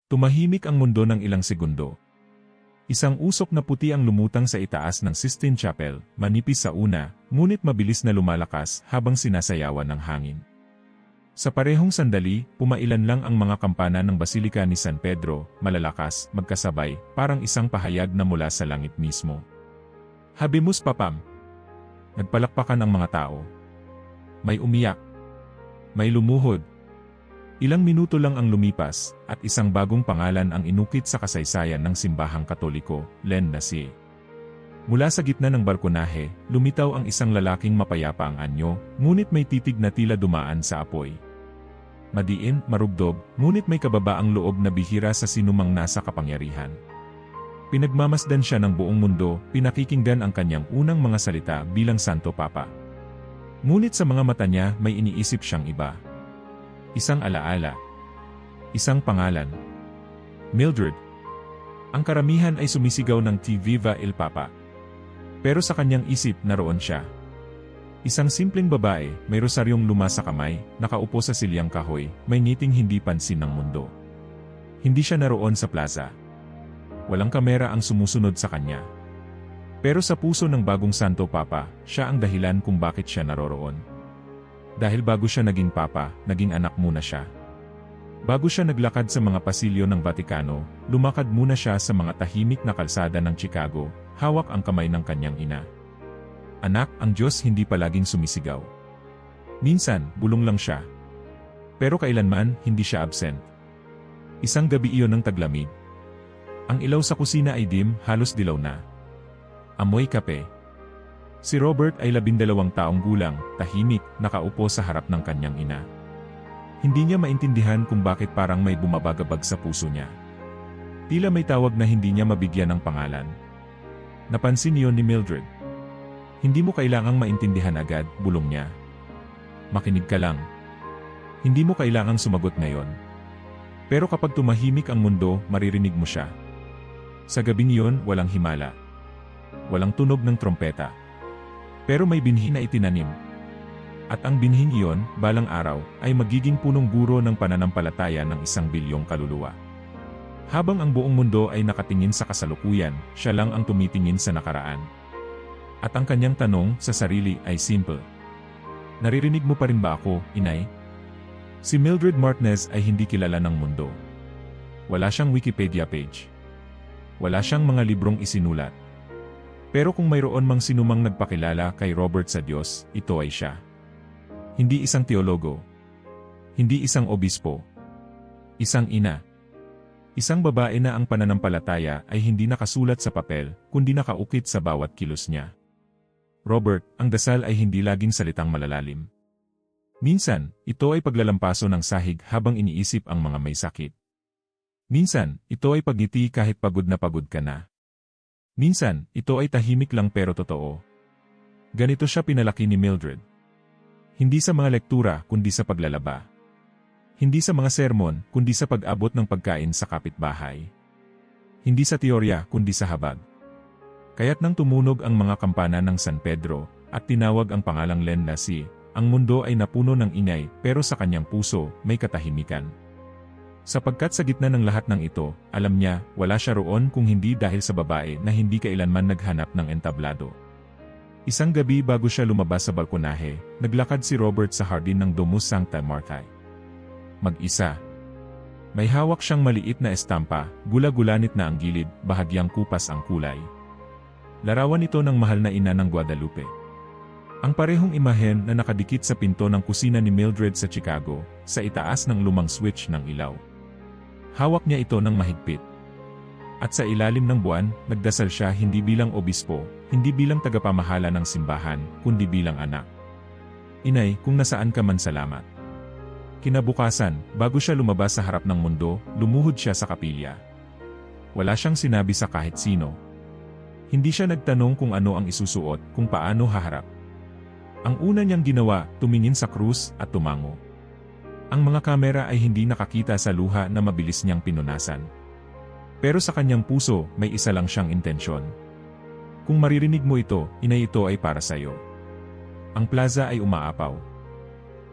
Tumahimik ang mundo ng ilang segundo. Isang usok na puti ang lumutang sa itaas ng Sistine Chapel, manipis sa una, ngunit mabilis na lumalakas habang sinasayawan ng hangin. Sa parehong sandali, pumailan lang ang mga kampana ng Basilika ni San Pedro, malalakas, magkasabay, parang isang pahayag na mula sa langit mismo. Habemus Papam! Nagpalakpakan ang mga tao. May umiyak. May lumuhod. Ilang minuto lang ang lumipas, at isang bagong pangalan ang inukit sa kasaysayan ng simbahang Katoliko, Len Nasi. Mula sa gitna ng balkonahe, lumitaw ang isang lalaking mapayapa ang anyo, ngunit may titig na tila dumaan sa apoy. Madiin, marugdog, ngunit may kababaang loob na bihira sa sinumang nasa kapangyarihan. Pinagmamasdan siya ng buong mundo, pinakikinggan ang kanyang unang mga salita bilang Santo Papa. Ngunit sa mga mata niya may iniisip siyang iba. Isang alaala. Isang pangalan. Mildred. Ang karamihan ay sumisigaw ng Ti Viva el Papa. Pero sa kanyang isip naroon siya. Isang simpleng babae, may rosaryong luma sa kamay, nakaupo sa silyang kahoy, may ngiting hindi pansin ng mundo. Hindi siya naroon sa plaza. Walang kamera ang sumusunod sa kanya. Pero sa puso ng bagong Santo Papa, siya ang dahilan kung bakit siya naroroon. Dahil bago siya naging papa, naging anak muna siya. Bago siya naglakad sa mga pasilyo ng Vatikano, lumakad muna siya sa mga tahimik na kalsada ng Chicago, hawak ang kamay ng kanyang ina. Anak, ang Diyos hindi palaging sumisigaw. Minsan, bulong lang siya. Pero kailanman, hindi siya absent. Isang gabi iyon ng taglamig. Ang ilaw sa kusina ay dim, halos dilaw na. Amoy kape. Si Robert ay 12 taong gulang, tahimik, nakaupo sa harap ng kanyang ina. Hindi niya maintindihan kung bakit parang may bumabagabag sa puso niya. Tila may tawag na hindi niya mabigyan ng pangalan. Napansin niyon ni Mildred. Hindi mo kailangang maintindihan agad, bulong niya. Makinig ka lang. Hindi mo kailangang sumagot ngayon. Pero kapag tumahimik ang mundo, maririnig mo siya. Sa gabing iyon, walang himala. Walang tunog ng trompeta. Pero may binhi na itinanim. At ang binhing iyon, balang araw, ay magiging punong guro ng pananampalataya ng 1 bilyong kaluluwa. Habang ang buong mundo ay nakatingin sa kasalukuyan, siya lang ang tumitingin sa nakaraan. At ang kanyang tanong sa sarili ay simple. Naririnig mo pa rin ba ako, Inay? Si Mildred Martinez ay hindi kilala ng mundo. Wala siyang Wikipedia page. Wala siyang mga librong isinulat. Pero kung mayroon mang sinumang nagpakilala kay Robert sa Diyos, ito ay siya. Hindi isang teologo. Hindi isang obispo. Isang ina. Isang babae na ang pananampalataya ay hindi nakasulat sa papel, kundi nakaukit sa bawat kilos niya. Robert, ang dasal ay hindi laging salitang malalalim. Minsan, ito ay paglalampaso ng sahig habang iniisip ang mga may sakit. Minsan, ito ay pagngiti kahit pagod ka na. Minsan, ito ay tahimik lang pero totoo. Ganito siya pinalaki ni Mildred. Hindi sa mga lektura, kundi sa paglalaba. Hindi sa mga sermon, kundi sa pag-abot ng pagkain sa kapitbahay. Hindi sa teorya, kundi sa habag. Kaya't nang tumunog ang mga kampana ng San Pedro, at tinawag ang pangalang Len Nasi, ang mundo ay napuno ng ingay, pero sa kanyang puso, may katahimikan. Sapagkat sa gitna ng lahat ng ito, alam niya, wala siya roon kung hindi dahil sa babae na hindi kailanman naghanap ng entablado. Isang gabi bago siya lumabas sa balkonahe, naglakad si Robert sa hardin ng Domus Sancta Martha. Mag-isa. May hawak siyang maliit na estampa, gula-gulanit na ang gilid, bahagyang kupas ang kulay. Larawan ito ng mahal na ina ng Guadalupe. Ang parehong imahen na nakadikit sa pinto ng kusina ni Mildred sa Chicago, sa itaas ng lumang switch ng ilaw. Hawak niya ito ng mahigpit. At sa ilalim ng buwan, nagdasal siya hindi bilang obispo, hindi bilang tagapamahala ng simbahan, kundi bilang anak. Inay, kung nasaan ka man salamat. Kinabukasan, bago siya lumabas sa harap ng mundo, lumuhod siya sa kapilya. Wala siyang sinabi sa kahit sino. Hindi siya nagtanong kung ano ang isusuot, kung paano haharap. Ang una niyang ginawa, tumingin sa krus at tumango. Ang mga kamera ay hindi nakakita sa luha na mabilis niyang pinunasan. Pero sa kanyang puso, may isa lang siyang intensyon. Kung maririnig mo ito, inay, ito ay para sa iyo. Ang plaza ay umaapaw.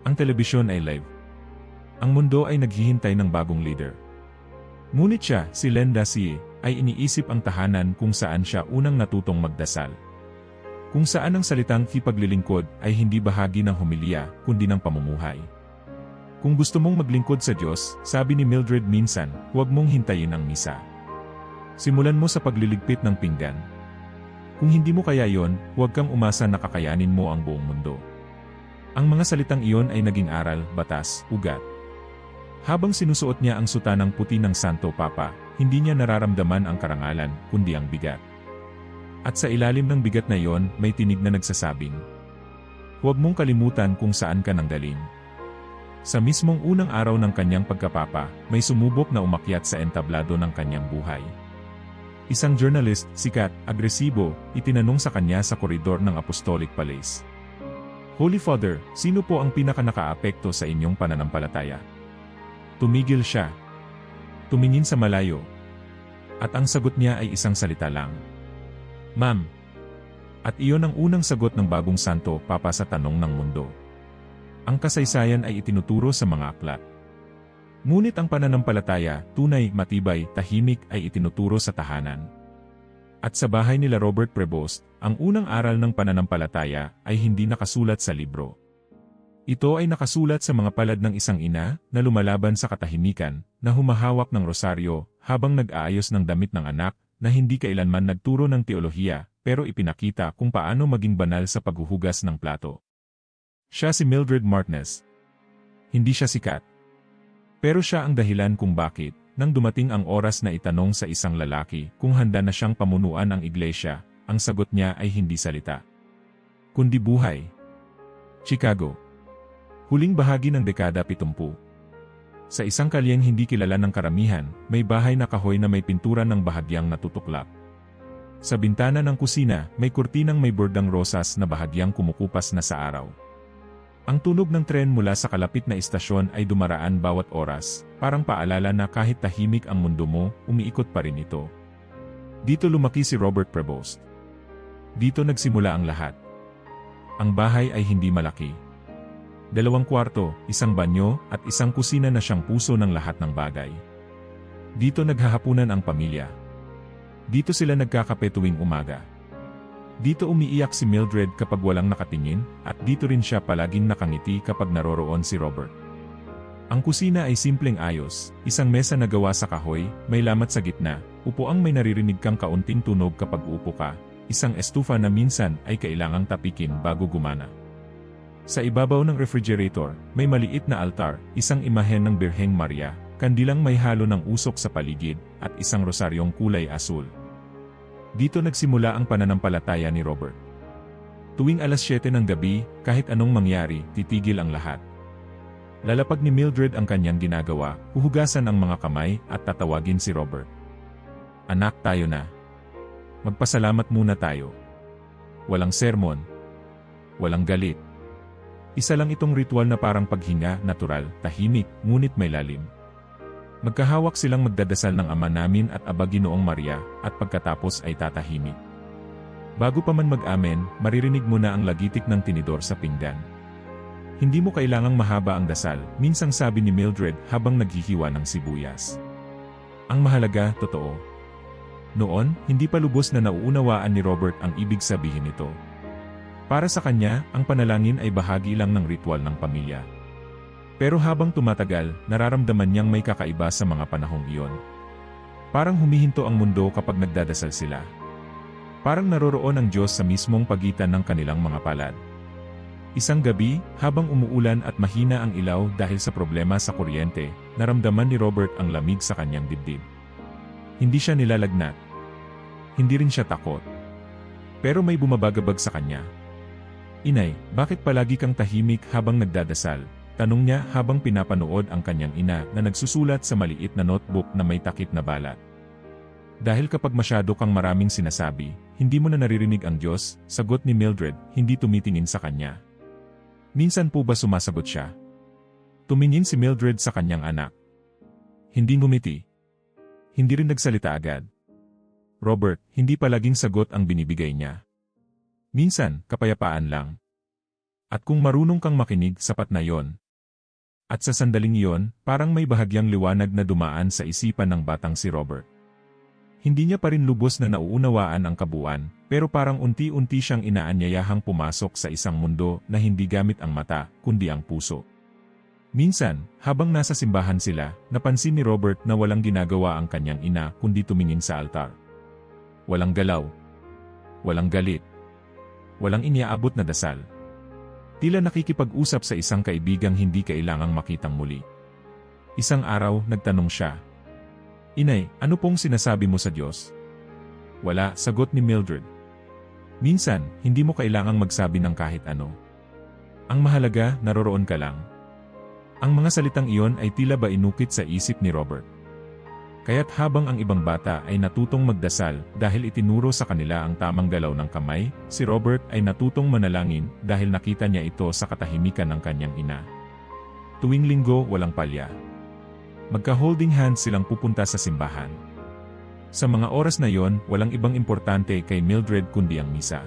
Ang telebisyon ay live. Ang mundo ay naghihintay ng bagong leader. Ngunit siya, si Len Dacier, ay iniisip ang tahanan kung saan siya unang natutong magdasal. Kung saan ang salitang kipaglilingkod ay hindi bahagi ng homilya, kundi ng pamumuhay. Kung gusto mong maglingkod sa Diyos, sabi ni Mildred minsan, huwag mong hintayin ang misa. Simulan mo sa pagliligpit ng pinggan. Kung hindi mo kaya yon, huwag kang umasa na kakayanin mo ang buong mundo. Ang mga salitang iyon ay naging aral, batas, ugat. Habang sinusuot niya ang sutanang puti ng Santo Papa, hindi niya nararamdaman ang karangalan, kundi ang bigat. At sa ilalim ng bigat na iyon, may tinig na nagsasabing, huwag mong kalimutan kung saan ka nanggaling. Sa mismong unang araw ng kanyang pagkapapa, may sumubok na umakyat sa entablado ng kanyang buhay. Isang journalist, sikat, agresibo, itinanong sa kanya sa koridor ng Apostolic Palace. Holy Father, sino po ang pinaka-nakaapekto sa inyong pananampalataya? Tumigil siya. Tumingin sa malayo. At ang sagot niya ay isang salita lang. Ma'am. At iyon ang unang sagot ng bagong Santo Papa sa tanong ng mundo. Ang kasaysayan ay itinuturo sa mga aklat. Ngunit ang pananampalataya, tunay, matibay, tahimik ay itinuturo sa tahanan. At sa bahay nila Robert Prevost, ang unang aral ng pananampalataya ay hindi nakasulat sa libro. Ito ay nakasulat sa mga palad ng isang ina na lumalaban sa katahimikan, na humahawak ng rosaryo habang nag-aayos ng damit ng anak na hindi kailanman nagturo ng teolohiya pero ipinakita kung paano maging banal sa paghuhugas ng plato. Siya si Mildred Martinez. Hindi siya sikat. Pero siya ang dahilan kung bakit, nang dumating ang oras na itanong sa isang lalaki kung handa na siyang pamunuan ang iglesia, ang sagot niya ay hindi salita, kundi buhay. Chicago. Huling bahagi ng dekada 70. Sa isang kalyeng hindi kilala ng karamihan, may bahay na kahoy na may pintura ng bahagyang natutuklap. Sa bintana ng kusina, may kurtinang may bordang rosas na bahagyang kumukupas na sa araw. Ang tunog ng tren mula sa kalapit na istasyon ay dumaraan bawat oras, parang paalala na kahit tahimik ang mundo mo, umiikot pa rin ito. Dito lumaki si Robert Prevost. Dito nagsimula ang lahat. Ang bahay ay hindi malaki. 2 kwarto, isang banyo, at isang kusina na siyang puso ng lahat ng bagay. Dito naghahapunan ang pamilya. Dito sila nagkakape tuwing umaga. Dito umiiyak si Mildred kapag walang nakatingin, at dito rin siya palaging nakangiti kapag naroroon si Robert. Ang kusina ay simpleng ayos, isang mesa na gawa sa kahoy, may lamat sa gitna, upuang may naririnig kang kaunting tunog kapag uupo ka, isang estufa na minsan ay kailangang tapikin bago gumana. Sa ibabaw ng refrigerator, may maliit na altar, isang imahen ng Birheng Maria, kandilang may halo ng usok sa paligid, at isang rosaryong kulay asul. Dito nagsimula ang pananampalataya ni Robert. Tuwing alas 7 ng gabi, kahit anong mangyari, titigil ang lahat. Lalapag ni Mildred ang kanyang ginagawa, huhugasan ang mga kamay, at tatawagin si Robert. Anak, tayo na. Magpasalamat muna tayo. Walang sermon. Walang galit. Isa lang itong ritual na parang paghinga, natural, tahimik, ngunit may lalim. Magkahawak silang magdadasal ng Ama namin at Aba Ginoong Maria, at pagkatapos ay tatahimik. Bago pa man mag-amen, maririnig mo na ang lagitik ng tinidor sa pinggan. Hindi mo kailangang mahaba ang dasal, minsang sabi ni Mildred habang naghihiwa ng sibuyas. Ang mahalaga, totoo. Noon, hindi pa lubos na nauunawaan ni Robert ang ibig sabihin nito. Para sa kanya, ang panalangin ay bahagi lang ng ritual ng pamilya. Pero habang tumatagal, nararamdaman niyang may kakaiba sa mga panahong iyon. Parang humihinto ang mundo kapag nagdadasal sila. Parang naroroon ang Diyos sa mismong pagitan ng kanilang mga palad. Isang gabi, habang umuulan at mahina ang ilaw dahil sa problema sa kuryente, naramdaman ni Robert ang lamig sa kanyang dibdib. Hindi siya nilalagnat. Hindi rin siya takot. Pero may bumabagabag sa kanya. Inay, bakit palagi kang tahimik habang nagdadasal? Tanong niya habang pinapanood ang kanyang ina na nagsusulat sa maliit na notebook na may takip na balat. Dahil kapag masyado kang maraming sinasabi, hindi mo na naririnig ang Diyos, sagot ni Mildred, hindi tumitingin sa kanya. Minsan po ba sumasagot siya? Tumingin si Mildred sa kanyang anak. Hindi ngumiti. Hindi rin nagsalita agad. Robert, hindi palaging sagot ang binibigay niya. Minsan, kapayapaan lang. At kung marunong kang makinig, sapat na yon. At sa sandaling iyon, parang may bahagyang liwanag na dumaan sa isipan ng batang si Robert. Hindi niya pa rin lubos na nauunawaan ang kabuuan, pero parang unti-unti siyang inaanyayahang pumasok sa isang mundo na hindi gamit ang mata, kundi ang puso. Minsan, habang nasa simbahan sila, napansin ni Robert na walang ginagawa ang kanyang ina kundi tumingin sa altar. Walang galaw. Walang galit. Walang iniaabot na dasal. Tila nakikipag-usap sa isang kaibigang hindi kailangang makitang muli. Isang araw, nagtanong siya, "Inay, ano pong sinasabi mo sa Diyos?" "Wala," sagot ni Mildred. "Minsan, hindi mo kailangang magsabi ng kahit ano. Ang mahalaga, naroroon ka lang." Ang mga salitang iyon ay tila ba inukit sa isip ni Robert. Kaya't habang ang ibang bata ay natutong magdasal dahil itinuro sa kanila ang tamang galaw ng kamay, si Robert ay natutong manalangin dahil nakita niya ito sa katahimikan ng kanyang ina. Tuwing linggo, walang palya. Magka-holding hands silang pupunta sa simbahan. Sa mga oras na yon, walang ibang importante kay Mildred kundi ang misa.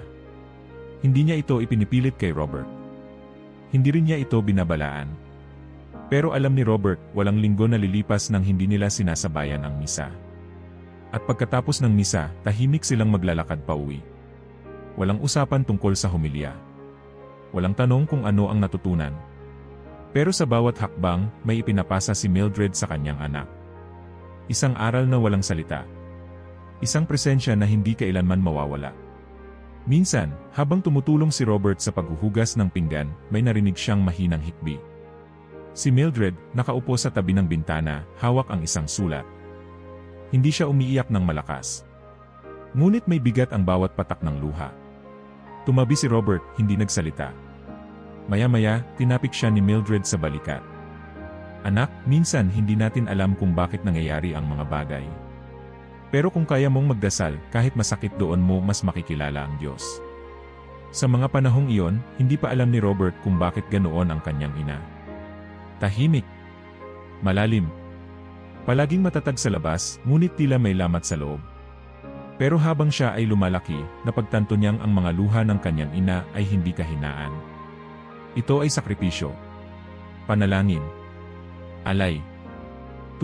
Hindi niya ito ipinipilit kay Robert. Hindi rin niya ito binabalaan. Pero alam ni Robert, walang linggo na lilipas nang hindi nila sinasabayan ang misa. At pagkatapos ng misa, tahimik silang maglalakad pa uwi. Walang usapan tungkol sa homilya. Walang tanong kung ano ang natutunan. Pero sa bawat hakbang, may ipinapasa si Mildred sa kanyang anak. Isang aral na walang salita. Isang presensya na hindi kailanman mawawala. Minsan, habang tumutulong si Robert sa paghuhugas ng pinggan, may narinig siyang mahinang hikbi. Si Mildred, nakaupo sa tabi ng bintana, hawak ang isang sulat. Hindi siya umiiyak ng malakas. Ngunit may bigat ang bawat patak ng luha. Tumabi si Robert, hindi nagsalita. Maya-maya, tinapik siya ni Mildred sa balikat. "Anak, minsan hindi natin alam kung bakit nangyayari ang mga bagay. Pero kung kaya mong magdasal, kahit masakit doon mo mas makikilala ang Diyos." Sa mga panahong iyon, hindi pa alam ni Robert kung bakit ganoon ang kanyang ina. Tahimik. Malalim. Palaging matatag sa labas, ngunit tila may lamat sa loob. Pero habang siya ay lumalaki, napagtanto niyang ang mga luha ng kanyang ina ay hindi kahinaan. Ito ay sakripisyo. Panalangin. Alay.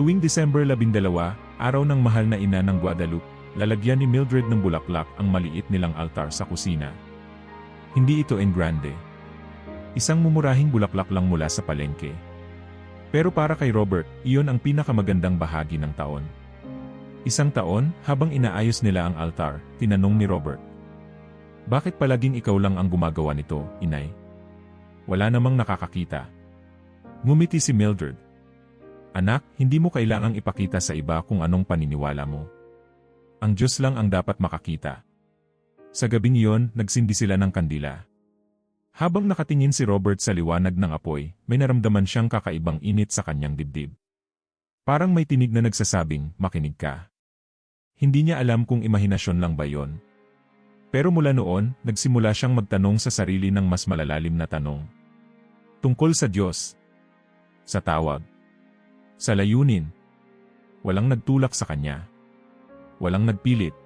Tuwing December 12, araw ng mahal na ina ng Guadalupe, lalagyan ni Mildred ng bulaklak ang maliit nilang altar sa kusina. Hindi ito en grande. Isang mumurahing bulaklak lang mula sa palengke. Pero para kay Robert, iyon ang pinakamagandang bahagi ng taon. Isang taon, habang inaayos nila ang altar, tinanong ni Robert, "Bakit palaging ikaw lang ang gumagawa nito, inay? Wala namang nakakakita." Ngumiti si Mildred. "Anak, hindi mo kailangang ipakita sa iba kung anong paniniwala mo. Ang Diyos lang ang dapat makakita." Sa gabing iyon, nagsindi sila ng kandila. Habang nakatingin si Robert sa liwanag ng apoy, may naramdaman siyang kakaibang init sa kanyang dibdib. Parang may tinig na nagsasabing, "Makinig ka." Hindi niya alam kung imahinasyon lang ba yon. Pero mula noon, nagsimula siyang magtanong sa sarili ng mas malalalim na tanong. Tungkol sa Diyos. Sa tawag. Sa layunin. Walang nagtulak sa kanya. Walang nagpilit.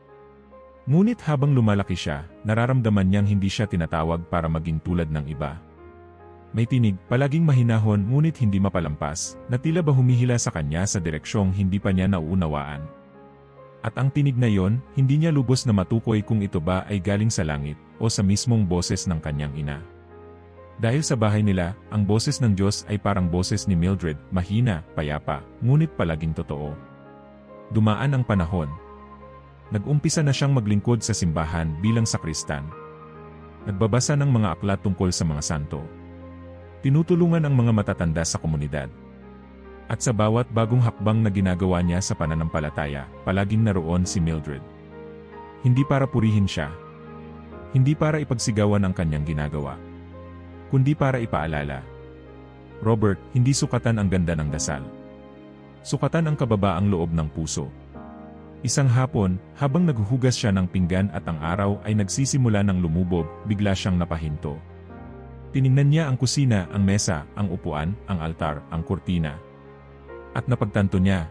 Ngunit habang lumalaki siya, nararamdaman niyang hindi siya tinatawag para maging tulad ng iba. May tinig, palaging mahinahon ngunit hindi mapalampas, na tila ba humihila sa kanya sa direksyong hindi pa niya nauunawaan. At ang tinig na yon, hindi niya lubos na matukoy kung ito ba ay galing sa langit o sa mismong boses ng kanyang ina. Dahil sa bahay nila, ang boses ng Diyos ay parang boses ni Mildred, mahina, payapa, ngunit palaging totoo. Dumaan ang panahon. Nag-umpisa na siyang maglingkod sa simbahan bilang sakristan. Nagbabasa ng mga aklat tungkol sa mga santo. Tinutulungan ang mga matatanda sa komunidad. At sa bawat bagong hakbang na ginagawa niya sa pananampalataya, palaging naroon si Mildred. Hindi para purihin siya. Hindi para ipagsigawan ang kanyang ginagawa. Kundi para ipaalala. Robert, hindi sukatan ang ganda ng dasal. Sukatan ang kababaang loob ng puso. Isang hapon, habang naghuhugas siya ng pinggan at ang araw ay nagsisimula ng lumubog, bigla siyang napahinto. Tiningnan niya ang kusina, ang mesa, ang upuan, ang altar, ang kurtina. At napagtanto niya,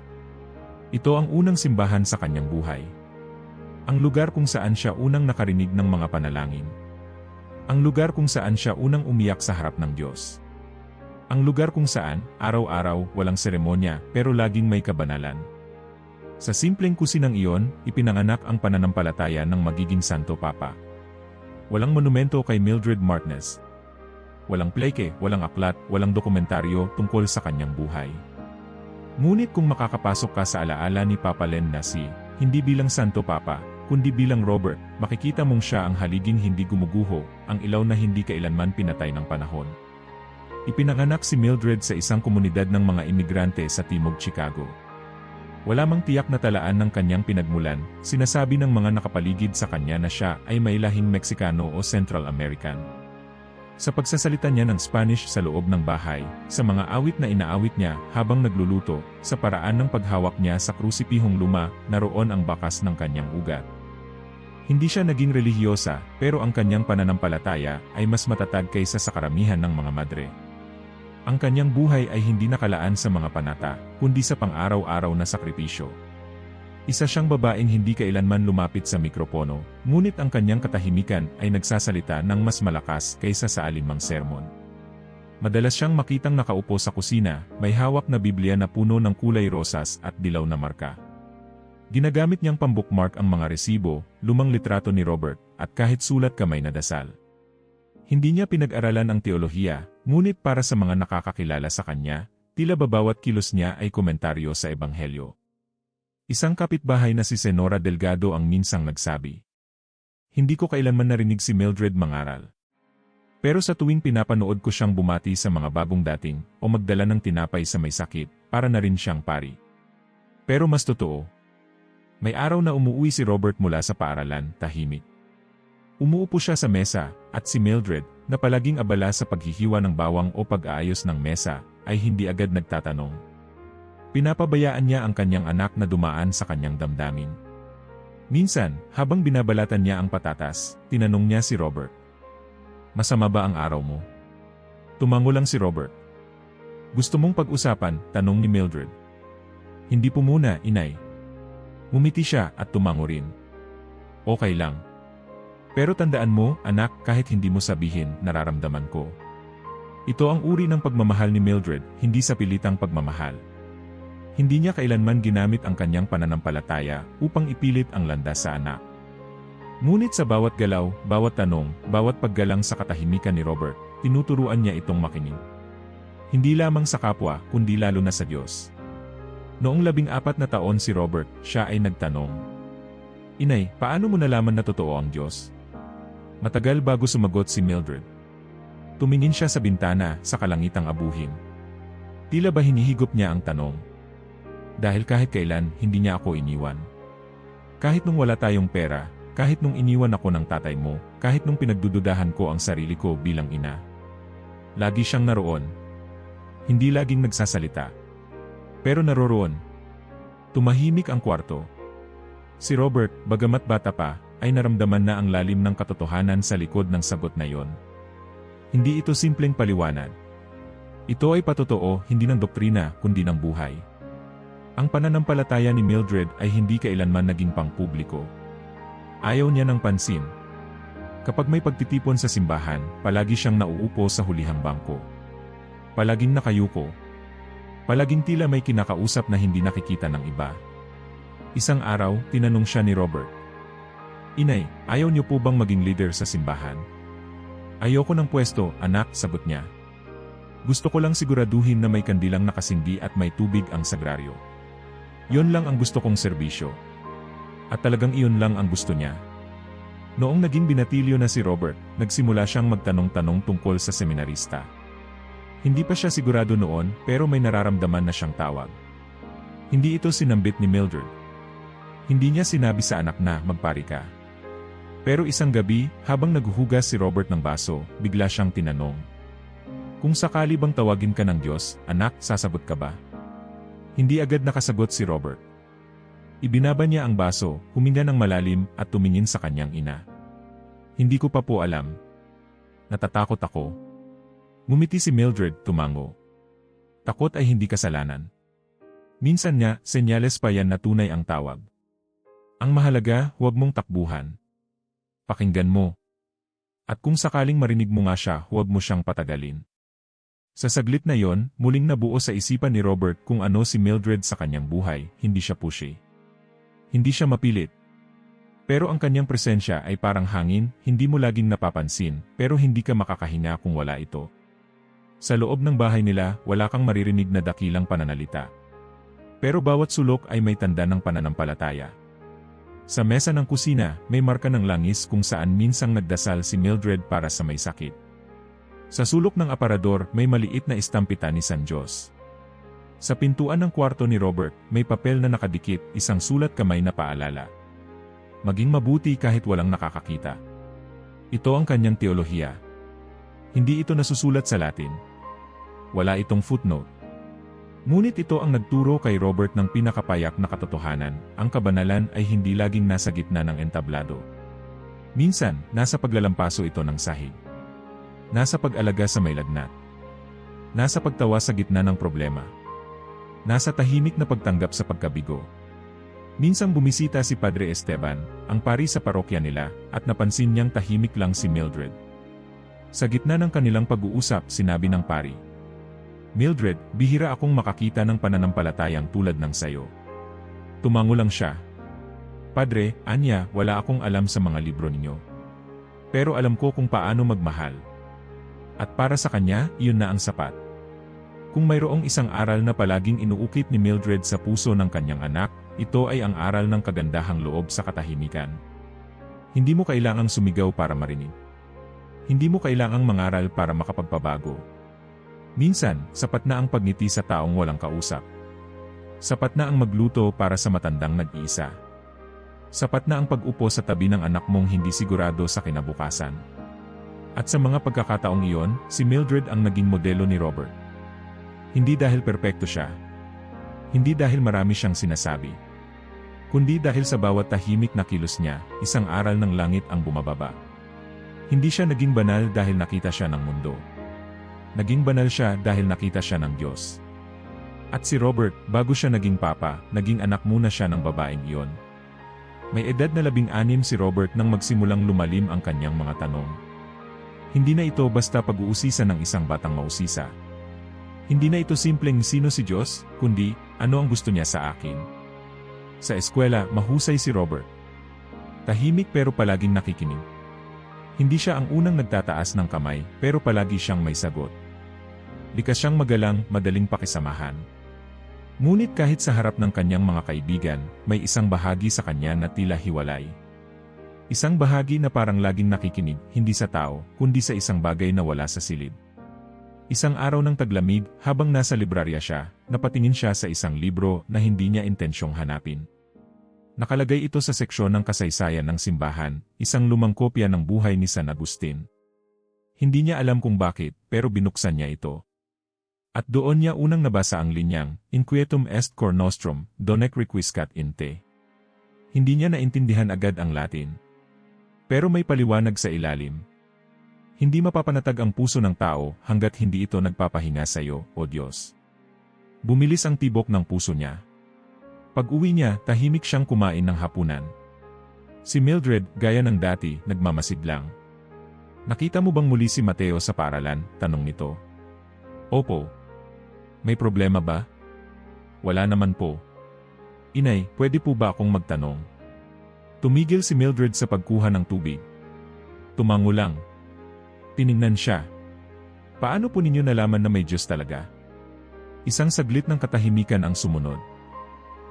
ito ang unang simbahan sa kanyang buhay. Ang lugar kung saan siya unang nakarinig ng mga panalangin. Ang lugar kung saan siya unang umiyak sa harap ng Diyos. Ang lugar kung saan, araw-araw, walang seremonya, pero laging may kabanalan. Sa simpleng kusinang iyon, ipinanganak ang pananampalataya ng magiging Santo Papa. Walang monumento kay Mildred Martinez. Walang pleke, walang aklat, walang dokumentaryo tungkol sa kanyang buhay. Ngunit kung makakapasok ka sa alaala ni Papa Len na hindi bilang Santo Papa, kundi bilang Robert, makikita mong siya ang haliging hindi gumuguho, ang ilaw na hindi kailanman pinatay ng panahon. Ipinanganak si Mildred sa isang komunidad ng mga imigrante sa Timog Chicago. Wala mang tiyak na talaan ng kanyang pinagmulan, sinasabi ng mga nakapaligid sa kanya na siya ay may lahing Meksikano o Central American. Sa pagsasalita niya ng Spanish sa loob ng bahay, sa mga awit na inaawit niya habang nagluluto, sa paraan ng paghawak niya sa krusipihong luma, naroon ang bakas ng kanyang ugat. Hindi siya naging relihiyosa, pero ang kanyang pananampalataya ay mas matatag kaysa sa karamihan ng mga madre. Ang kanyang buhay ay hindi nakalaan sa mga panata, kundi sa pang-araw-araw na sakripisyo. Isa siyang babaeng hindi kailanman lumapit sa mikropono, ngunit ang kanyang katahimikan ay nagsasalita ng mas malakas kaysa sa alinmang sermon. Madalas siyang makitang nakaupo sa kusina, may hawak na Biblia na puno ng kulay rosas at dilaw na marka. Ginagamit niyang pambookmark ang mga resibo, lumang litrato ni Robert, at kahit sulat kamay na dasal. Hindi niya pinag-aralan ang teolohiya, ngunit para sa mga nakakakilala sa kanya, tila ba bawat kilos niya ay komentaryo sa Ebanghelyo. Isang kapitbahay na si Senora Delgado ang minsang nagsabi, "Hindi ko kailanman narinig si Mildred mangaral. Pero sa tuwing pinapanood ko siyang bumati sa mga bagong dating o magdala ng tinapay sa may sakit, para na rin siyang pari." Pero mas totoo, may araw na umuwi si Robert mula sa paaralan, tahimik. Umuupo siya sa mesa, at si Mildred, na palaging abala sa paghihiwa ng bawang o pag-aayos ng mesa, ay hindi agad nagtatanong. Pinapabayaan niya ang kanyang anak na dumaan sa kanyang damdamin. Minsan, habang binabalatan niya ang patatas, tinanong niya si Robert, "Masama ba ang araw mo?" Tumango lang si Robert. "Gusto mong pag-usapan?" tanong ni Mildred. "Hindi po muna, inay." Ngumiti siya at tumango rin. "Okay lang. Pero tandaan mo, anak, kahit hindi mo sabihin, nararamdaman ko." Ito ang uri ng pagmamahal ni Mildred, hindi sa pilitang pagmamahal. Hindi niya kailanman ginamit ang kanyang pananampalataya upang ipilit ang landas sa anak. Ngunit sa bawat galaw, bawat tanong, bawat paggalang sa katahimikan ni Robert, tinuturuan niya itong makinig. Hindi lamang sa kapwa, kundi lalo na sa Diyos. Noong 14 na taon si Robert, siya ay nagtanong, "Inay, paano mo nalaman na totoo ang Diyos?" Matagal bago sumagot si Mildred. Tumingin siya sa bintana, sa kalangitang abuhin. Tila ba hinihigop niya ang tanong? Dahil kahit kailan, hindi niya ako iniwan. Kahit nung wala tayong pera, kahit nung iniwan ako ng tatay mo, kahit nung pinagdududahan ko ang sarili ko bilang ina. Lagi siyang naroon. Hindi laging nagsasalita. Pero naroroon. Tumahimik ang kwarto. Si Robert, bagamat bata pa, ay naramdaman na ang lalim ng katotohanan sa likod ng sagot na yon. Hindi ito simpleng paliwanag. Ito ay patotoo, hindi ng doktrina, kundi ng buhay. Ang pananampalataya ni Mildred ay hindi kailanman naging pangpubliko. Ayaw niya ng pansin. Kapag may pagtitipon sa simbahan, palagi siyang nauupo sa hulihang bangko. Palaging nakayuko. Palaging tila may kinakausap na hindi nakikita ng iba. Isang araw, tinanong siya ni Robert, "Inay, ayaw niyo po bang maging leader sa simbahan?" "Ayoko ng pwesto, anak," sagot niya. "Gusto ko lang siguraduhin na may kandilang nakasindi at may tubig ang sagraryo. Yon lang ang gusto kong serbisyo." At talagang iyon lang ang gusto niya. Noong naging binatilyo na si Robert, nagsimula siyang magtanong-tanong tungkol sa seminarista. Hindi pa siya sigurado noon, pero may nararamdaman na siyang tawag. Hindi ito sinambit ni Mildred. Hindi niya sinabi sa anak na, "Magpari ka." Pero isang gabi, habang naghuhugas si Robert ng baso, bigla siyang tinanong, "Kung sakali bang tawagin ka ng Diyos, anak, sasagot ka ba?" Hindi agad nakasagot si Robert. Ibinaba niya ang baso, huminga ng malalim, at tumingin sa kanyang ina. "Hindi ko pa po alam. Natatakot ako." Ngumiti si Mildred, tumango. Takot ay hindi kasalanan. Minsan niya, senyales pa yan na tunay ang tawag. Ang mahalaga, huwag mong takbuhan. Pakinggan mo. At kung sakaling marinig mo nga siya, huwag mo siyang patagalin. Sa saglit na yon, muling nabuo sa isipan ni Robert kung ano si Mildred sa kanyang buhay, hindi siya pushy. Hindi siya mapilit. Pero ang kanyang presensya ay parang hangin, hindi mo laging napapansin, pero hindi ka makakahinga kung wala ito. Sa loob ng bahay nila, wala kang maririnig na dakilang pananalita. Pero bawat sulok ay may tanda ng pananampalataya. Sa mesa ng kusina, may marka ng langis kung saan minsang nagdasal si Mildred para sa may sakit. Sa sulok ng aparador, may maliit na istampita ni San Diyos. Sa pintuan ng kwarto ni Robert, may papel na nakadikit, isang sulat kamay na paalala. Maging mabuti kahit walang nakakakita. Ito ang kanyang teolohiya. Hindi ito nasusulat sa Latin. Wala itong footnote. Ngunit ito ang nagturo kay Robert ng pinakapayak na katotohanan, ang kabanalan ay hindi laging nasa gitna ng entablado. Minsan, nasa paglalampaso ito ng sahig. Nasa pag-alaga sa may lagnat. Nasa pagtawa sa gitna ng problema. Nasa tahimik na pagtanggap sa pagkabigo. Minsang bumisita si Padre Esteban, ang pari sa parokya nila, at napansin niyang tahimik lang si Mildred. Sa gitna ng kanilang pag-uusap, sinabi ng pari, "Mildred, bihira akong makakita ng pananampalatayang tulad ng sayo." Tumango lang siya. "Padre, anya, wala akong alam sa mga libro ninyo. Pero alam ko kung paano magmahal. At para sa kanya, iyon na ang sapat." Kung mayroong isang aral na palaging inuukit ni Mildred sa puso ng kanyang anak, ito ay ang aral ng kagandahang loob sa katahimikan. Hindi mo kailangang sumigaw para marinig. Hindi mo kailangang mangaral para makapagpabago. Minsan, sapat na ang pagngiti sa taong walang kausap. Sapat na ang magluto para sa matandang nag-iisa. Sapat na ang pag-upo sa tabi ng anak mong hindi sigurado sa kinabukasan. At sa mga pagkakataong iyon, si Mildred ang naging modelo ni Robert. Hindi dahil perpekto siya. Hindi dahil marami siyang sinasabi. Kundi dahil sa bawat tahimik na kilos niya, isang aral ng langit ang bumababa. Hindi siya naging banal dahil nakita siya ng mundo. Naging banal siya dahil nakita siya ng Diyos. At si Robert, bago siya naging papa, naging anak muna siya ng babaeng iyon. May edad na 16 si Robert nang magsimulang lumalim ang kanyang mga tanong. Hindi na ito basta pag-uusisa ng isang batang mausisa. Hindi na ito simpleng sino si Diyos, kundi ano ang gusto niya sa akin. Sa eskwela, mahusay si Robert. Tahimik pero palaging nakikinig. Hindi siya ang unang nagtataas ng kamay, pero palagi siyang may sagot. Likas siyang magalang, madaling pakisamahan. Ngunit kahit sa harap ng kanyang mga kaibigan, may isang bahagi sa kanya na tila hiwalay. Isang bahagi na parang laging nakikinig, hindi sa tao, kundi sa isang bagay na wala sa silid. Isang araw ng taglamig, habang nasa librarya siya, napatingin siya sa isang libro na hindi niya intensyong hanapin. Nakalagay ito sa seksyon ng kasaysayan ng simbahan, isang lumang kopya ng buhay ni San Agustin. Hindi niya alam kung bakit, pero binuksan niya ito. At doon niya unang nabasa ang linyang, Inquietum est cor nostrum, donec requiescat in te. Hindi niya naintindihan agad ang Latin. Pero may paliwanag sa ilalim. Hindi mapapanatag ang puso ng tao hanggat hindi ito nagpapahinga sa iyo, O Diyos. Bumilis ang tibok ng puso niya. Pag-uwi niya, tahimik siyang kumain ng hapunan. Si Mildred, gaya ng dati, nagmamasid lang. "Nakita mo bang muli si Mateo sa paaralan?" tanong nito. "Opo." "May problema ba?" "Wala naman po." "Inay, pwede po ba akong magtanong?" Tumigil si Mildred sa pagkuha ng tubig. Tumango lang. Tiningnan siya. "Paano po ninyo nalaman na may Diyos talaga?" Isang saglit ng katahimikan ang sumunod.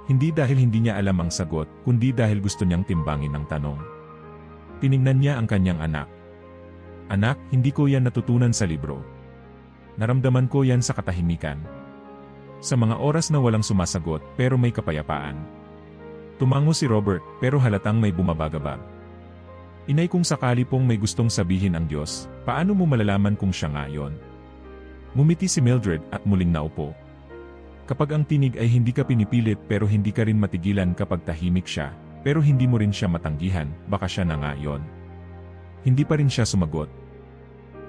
Hindi dahil hindi niya alam ang sagot, kundi dahil gusto niyang timbangin ang tanong. Tiningnan niya ang kanyang anak. "Anak, hindi ko yan natutunan sa libro. Naramdaman ko yan sa katahimikan. Sa mga oras na walang sumasagot, pero may kapayapaan." Tumango si Robert, pero halatang may bumabagabag. "Inay, kung sakali pong may gustong sabihin ang Diyos, paano mo malalaman kung siya nga yon?" Ngumiti si Mildred at muling naupo. Kapag ang tinig ay hindi ka pinipilit pero hindi ka rin matigilan kapag tahimik siya, pero hindi mo rin siya matanggihan, baka siya na nga yon. Hindi pa rin siya sumagot.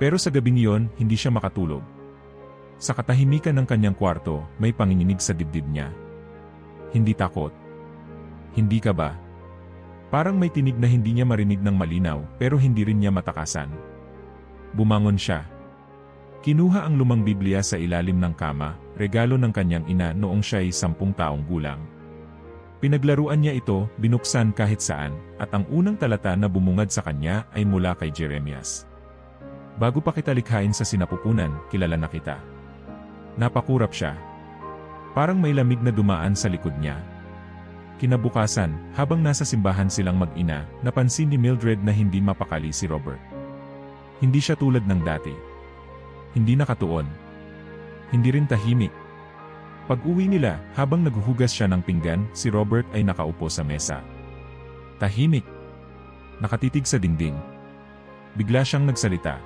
Pero sa gabing iyon, hindi siya makatulog. Sa katahimikan ng kanyang kwarto, may panginginig sa dibdib niya. Hindi takot. Hindi ka ba? Parang may tinig na hindi niya marinig ng malinaw, pero hindi rin niya matakasan. Bumangon siya. Kinuha ang lumang Biblia sa ilalim ng kama, regalo ng kanyang ina noong siya'y 10 taong gulang. Pinaglaruan niya ito, binuksan kahit saan, at ang unang talata na bumungad sa kanya ay mula kay Jeremias. Bago pa kita likhain sa sinapupunan, kilala na kita. Napakurap siya. Parang may lamig na dumaan sa likod niya. Kinabukasan, habang nasa simbahan silang mag-ina, napansin ni Mildred na hindi mapakali si Robert. Hindi siya tulad ng dati. Hindi nakatuon. Hindi rin tahimik. Pag-uwi nila, habang naghuhugas siya ng pinggan, si Robert ay nakaupo sa mesa. Tahimik. Nakatitig sa dingding. Bigla siyang nagsalita.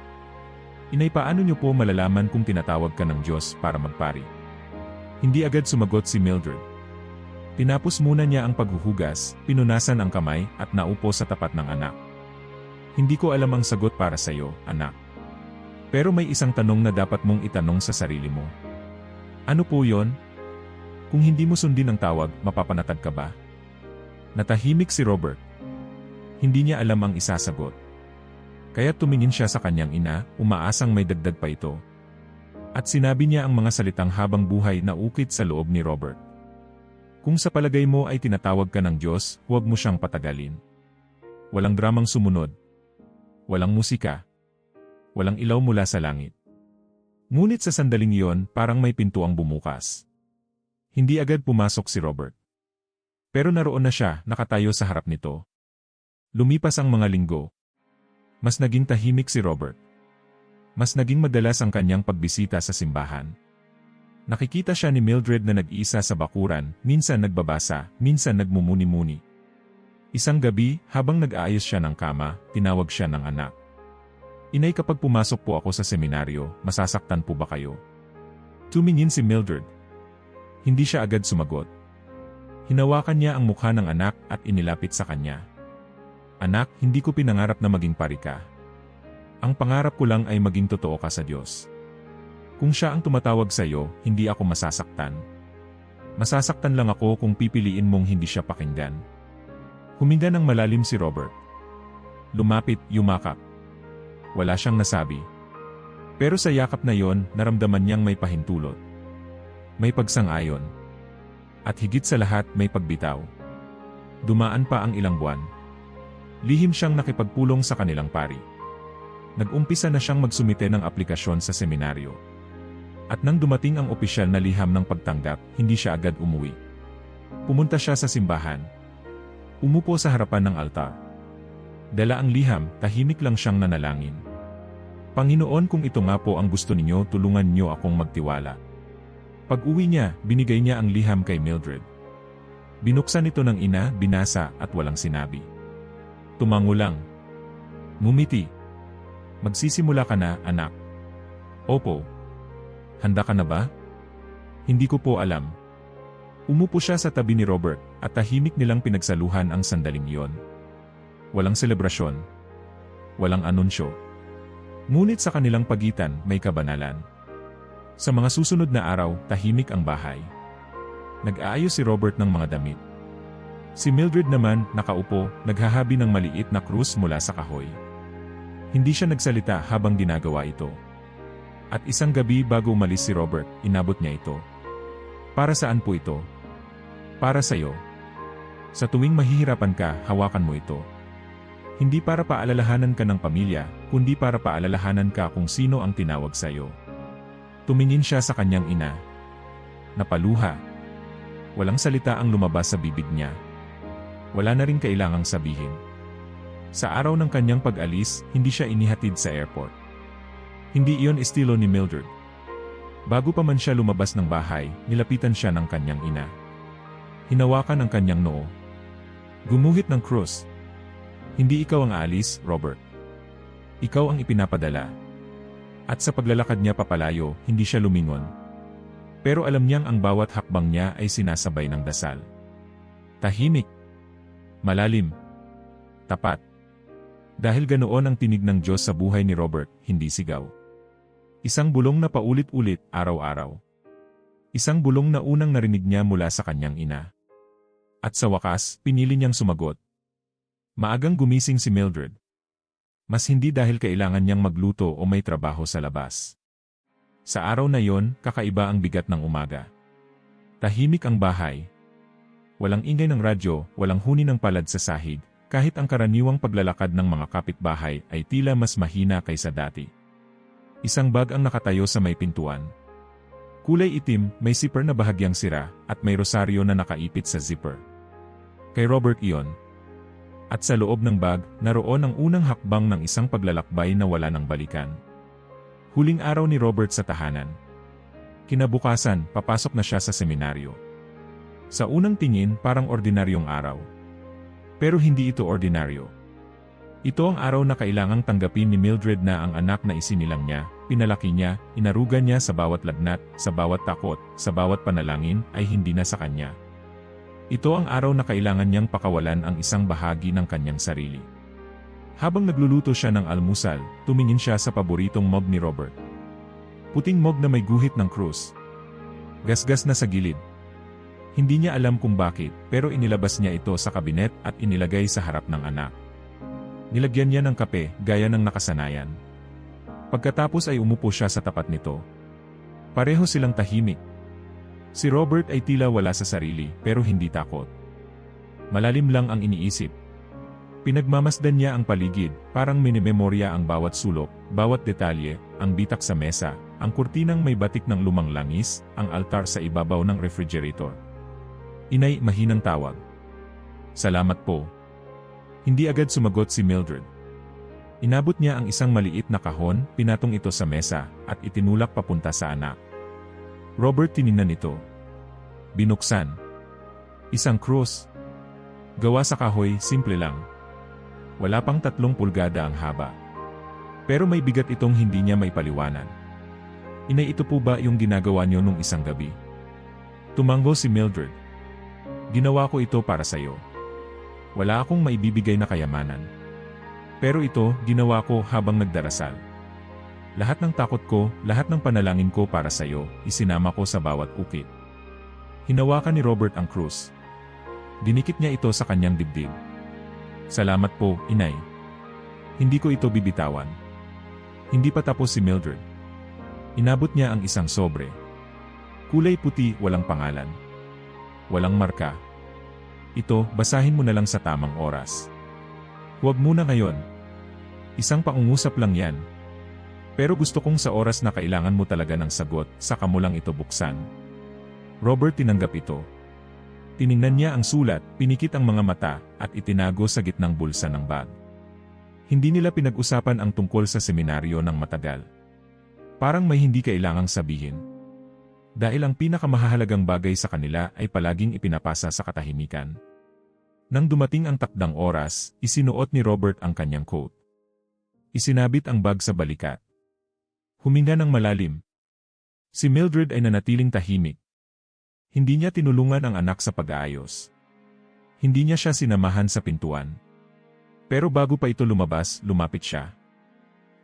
Inay, paano niyo po malalaman kung tinatawag ka ng Diyos para magpari? Hindi agad sumagot si Mildred. Tinapos muna niya ang paghuhugas, pinunasan ang kamay, at naupo sa tapat ng anak. Hindi ko alam ang sagot para sa iyo, anak. Pero may isang tanong na dapat mong itanong sa sarili mo. Ano po yon? Kung hindi mo sundin ang tawag, mapapanatag ka ba? Natahimik si Robert. Hindi niya alam ang isasagot. Kaya tumingin siya sa kanyang ina, umaasang may dagdag pa ito. At sinabi niya ang mga salitang habang buhay na ukit sa loob ni Robert. Kung sa palagay mo ay tinatawag ka ng Diyos, huwag mo siyang patagalin. Walang dramang sumunod. Walang musika. Walang ilaw mula sa langit. Ngunit sa sandaling iyon, parang may pintuang bumukas. Hindi agad pumasok si Robert. Pero naroon na siya, nakatayo sa harap nito. Lumipas ang mga linggo. Mas naging tahimik si Robert. Mas naging madalas ang kanyang pagbisita sa simbahan. Nakikita siya ni Mildred na nag-iisa sa bakuran, minsan nagbabasa, minsan nagmumuni-muni. Isang gabi, habang nag-aayos siya ng kama, tinawag siya ng anak. Inay, kapag pumasok po ako sa seminaryo, masasaktan po ba kayo? Tumingin si Mildred. Hindi siya agad sumagot. Hinawakan niya ang mukha ng anak at inilapit sa kanya. Anak, hindi ko pinangarap na maging pari ka. Ang pangarap ko lang ay maging totoo ka sa Diyos. Kung siya ang tumatawag sa iyo, hindi ako masasaktan. Masasaktan lang ako kung pipiliin mong hindi siya pakinggan. Huminga ng malalim si Robert. Lumapit, yumakap. Wala siyang nasabi. Pero sa yakap na yon, naramdaman niyang may pahintulot. May pagsang-ayon. At higit sa lahat, may pagbitaw. Dumaan pa ang ilang buwan. Lihim siyang nakipagpulong sa kanilang pari. Nag-umpisa na siyang magsumite ng aplikasyon sa seminaryo. At nang dumating ang opisyal na liham ng pagtanggap, hindi siya agad umuwi. Pumunta siya sa simbahan. Umupo sa harapan ng altar. Dala ang liham, tahimik lang siyang nanalangin. Panginoon, kung ito nga po ang gusto ninyo, tulungan niyo akong magtiwala. Pag-uwi niya, binigay niya ang liham kay Mildred. Binuksan ito ng ina, binasa, at walang sinabi. Tumango lang. Ngumiti. Magsisimula ka na, anak. Opo. Handa ka na ba? Hindi ko po alam. Umupo siya sa tabi ni Robert, at tahimik nilang pinagsaluhan ang sandaling iyon. Walang selebrasyon. Walang anunsyo. Ngunit sa kanilang pagitan, may kabanalan. Sa mga susunod na araw, tahimik ang bahay. Nag-aayos si Robert ng mga damit. Si Mildred naman, nakaupo, naghahabi ng maliit na krus mula sa kahoy. Hindi siya nagsalita habang ginagawa ito. At isang gabi bago umalis si Robert, inabot niya ito. Para saan po ito? Para sa iyo. Sa tuwing mahihirapan ka, hawakan mo ito. Hindi para paalalahanan ka ng pamilya, kundi para paalalahanan ka kung sino ang tinawag sa iyo. Tumingin siya sa kanyang ina. Napaluha. Walang salita ang lumabas sa bibig niya. Wala na rin kailangang sabihin. Sa araw ng kanyang pag-alis, hindi siya inihatid sa airport. Hindi iyon estilo ni Mildred. Bago pa man siya lumabas ng bahay, nilapitan siya ng kanyang ina. Hinawakan ang kanyang noo. Gumuhit ng krus. Hindi ikaw ang aalis, Robert. Ikaw ang ipinapadala. At sa paglalakad niya papalayo, hindi siya lumingon. Pero alam niyang ang bawat hakbang niya ay sinasabay ng dasal. Tahimik. Malalim. Tapat. Dahil ganoon ang tinig ng Diyos sa buhay ni Robert, hindi sigaw. Isang bulong na paulit-ulit, araw-araw. Isang bulong na unang narinig niya mula sa kanyang ina. At sa wakas, pinili niyang sumagot. Maagang gumising si Mildred. Mas hindi dahil kailangan niyang magluto o may trabaho sa labas. Sa araw na yon, kakaiba ang bigat ng umaga. Tahimik ang bahay. Walang ingay ng radyo, walang huni ng palad sa sahig, kahit ang karaniwang paglalakad ng mga kapitbahay ay tila mas mahina kaysa dati. Isang bag ang nakatayo sa may pintuan. Kulay itim, may zipper na bahagyang sira, at may rosaryo na nakaipit sa zipper. Kay Robert iyon. At sa loob ng bag, naroon ang unang hakbang ng isang paglalakbay na wala nang balikan. Huling araw ni Robert sa tahanan. Kinabukasan, papasok na siya sa seminaryo. Sa unang tingin, parang ordinaryong araw. Pero hindi ito ordinaryo. Ito ang araw na kailangang tanggapin ni Mildred na ang anak na isinilang niya, pinalaki niya, inarugan niya sa bawat lagnat, sa bawat takot, sa bawat panalangin, ay hindi na sa kanya. Ito ang araw na kailangan niyang pakawalan ang isang bahagi ng kanyang sarili. Habang nagluluto siya ng almusal, tumingin siya sa paboritong mug ni Robert. Puting mug na may guhit ng krus. Gasgas na sa gilid. Hindi niya alam kung bakit, pero inilabas niya ito sa kabinet at inilagay sa harap ng anak. Nilagyan niya ng kape, gaya ng nakasanayan. Pagkatapos ay umupo siya sa tapat nito. Pareho silang tahimik. Si Robert ay tila wala sa sarili, pero hindi takot. Malalim lang ang iniisip. Pinagmamasdan niya ang paligid, parang minimemorya ang bawat sulok, bawat detalye, ang bitak sa mesa, ang kurtinang may batik ng lumang langis, ang altar sa ibabaw ng refrigerator. Inay, mahinang tawag. Salamat po. Hindi agad sumagot si Mildred. Inabot niya ang isang maliit na kahon, pinatong ito sa mesa, at itinulak papunta sa anak. Robert tiningnan ito. Binuksan. Isang krus. Gawa sa kahoy, simple lang. Wala pang 3 pulgada ang haba. Pero may bigat itong hindi niya maipaliwanan. Inay, ito po ba yung ginagawa niyo nung isang gabi? Tumango si Mildred. Ginawa ko ito para sa'yo. Wala akong maibibigay na kayamanan. Pero ito, ginawa ko habang nagdarasal. Lahat ng takot ko, lahat ng panalangin ko para sa'yo, isinama ko sa bawat ukit. Hinawakan ni Robert ang krus. Dinikit niya ito sa kanyang dibdib. Salamat po, inay. Hindi ko ito bibitawan. Hindi pa tapos si Mildred. Inabot niya ang isang sobre. Kulay puti, walang pangalan. Walang marka. Ito, basahin mo na lang sa tamang oras. Huwag muna ngayon. Isang pangungusap lang yan. Pero gusto kong sa oras na kailangan mo talaga ng sagot, saka mo lang ito buksan. Robert tinanggap ito. Tiningnan niya ang sulat, pinikit ang mga mata, at itinago sa gitnang bulsa ng bag. Hindi nila pinag-usapan ang tungkol sa seminaryo ng matagal. Parang may hindi kailangang sabihin. Dahil ang pinakamahalagang bagay sa kanila ay palaging ipinapasa sa katahimikan. Nang dumating ang takdang oras, isinuot ni Robert ang kanyang coat. Isinabit ang bag sa balikat. Huminga ng malalim. Si Mildred ay nanatiling tahimik. Hindi niya tinulungan ang anak sa pag-aayos. Hindi niya siya sinamahan sa pintuan. Pero bago pa ito lumabas, lumapit siya.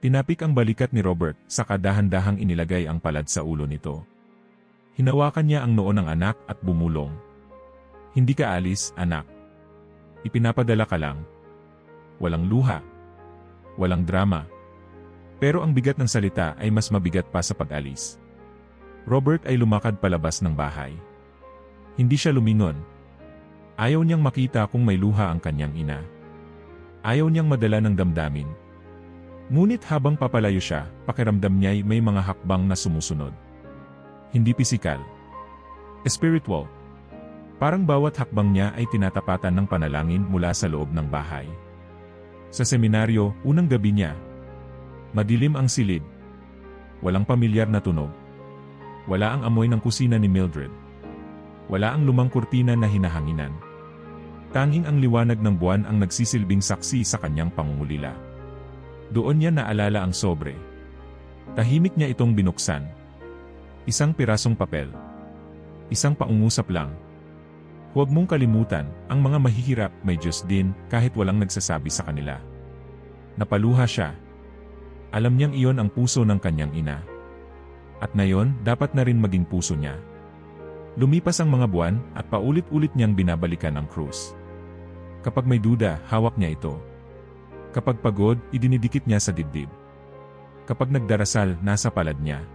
Tinapik ang balikat ni Robert, saka dahan-dahang inilagay ang palad sa ulo nito. Hinawakan niya ang noo ng anak at bumulong. Hindi ka alis, anak. Ipinapadala ka lang. Walang luha. Walang drama. Pero ang bigat ng salita ay mas mabigat pa sa pag-alis. Robert ay lumakad palabas ng bahay. Hindi siya lumingon. Ayaw niyang makita kung may luha ang kanyang ina. Ayaw niyang madala ng damdamin. Ngunit habang papalayo siya, pakiramdam niya'y may mga hakbang na sumusunod. Hindi pisikal. Spiritual. Parang bawat hakbang niya ay tinatapatan ng panalangin mula sa loob ng bahay. Sa seminaryo, unang gabi niya. Madilim ang silid. Walang pamilyar na tunog. Wala ang amoy ng kusina ni Mildred. Wala ang lumang kurtina na hinahanginan. Tanging ang liwanag ng buwan ang nagsisilbing saksi sa kanyang pangungulila. Doon niya naalala ang sobre. Tahimik niya itong binuksan. Isang pirasong papel. Isang paungusap lang. Huwag mong kalimutan, ang mga mahihirap may Diyos din kahit walang nagsasabi sa kanila. Napaluha siya. Alam niyang iyon ang puso ng kanyang ina. At ngayon, dapat na rin maging puso niya. Lumipas ang mga buwan at paulit-ulit niyang binabalikan ang krus. Kapag may duda, hawak niya ito. Kapag pagod, idinidikit niya sa dibdib. Kapag nagdarasal, nasa palad niya.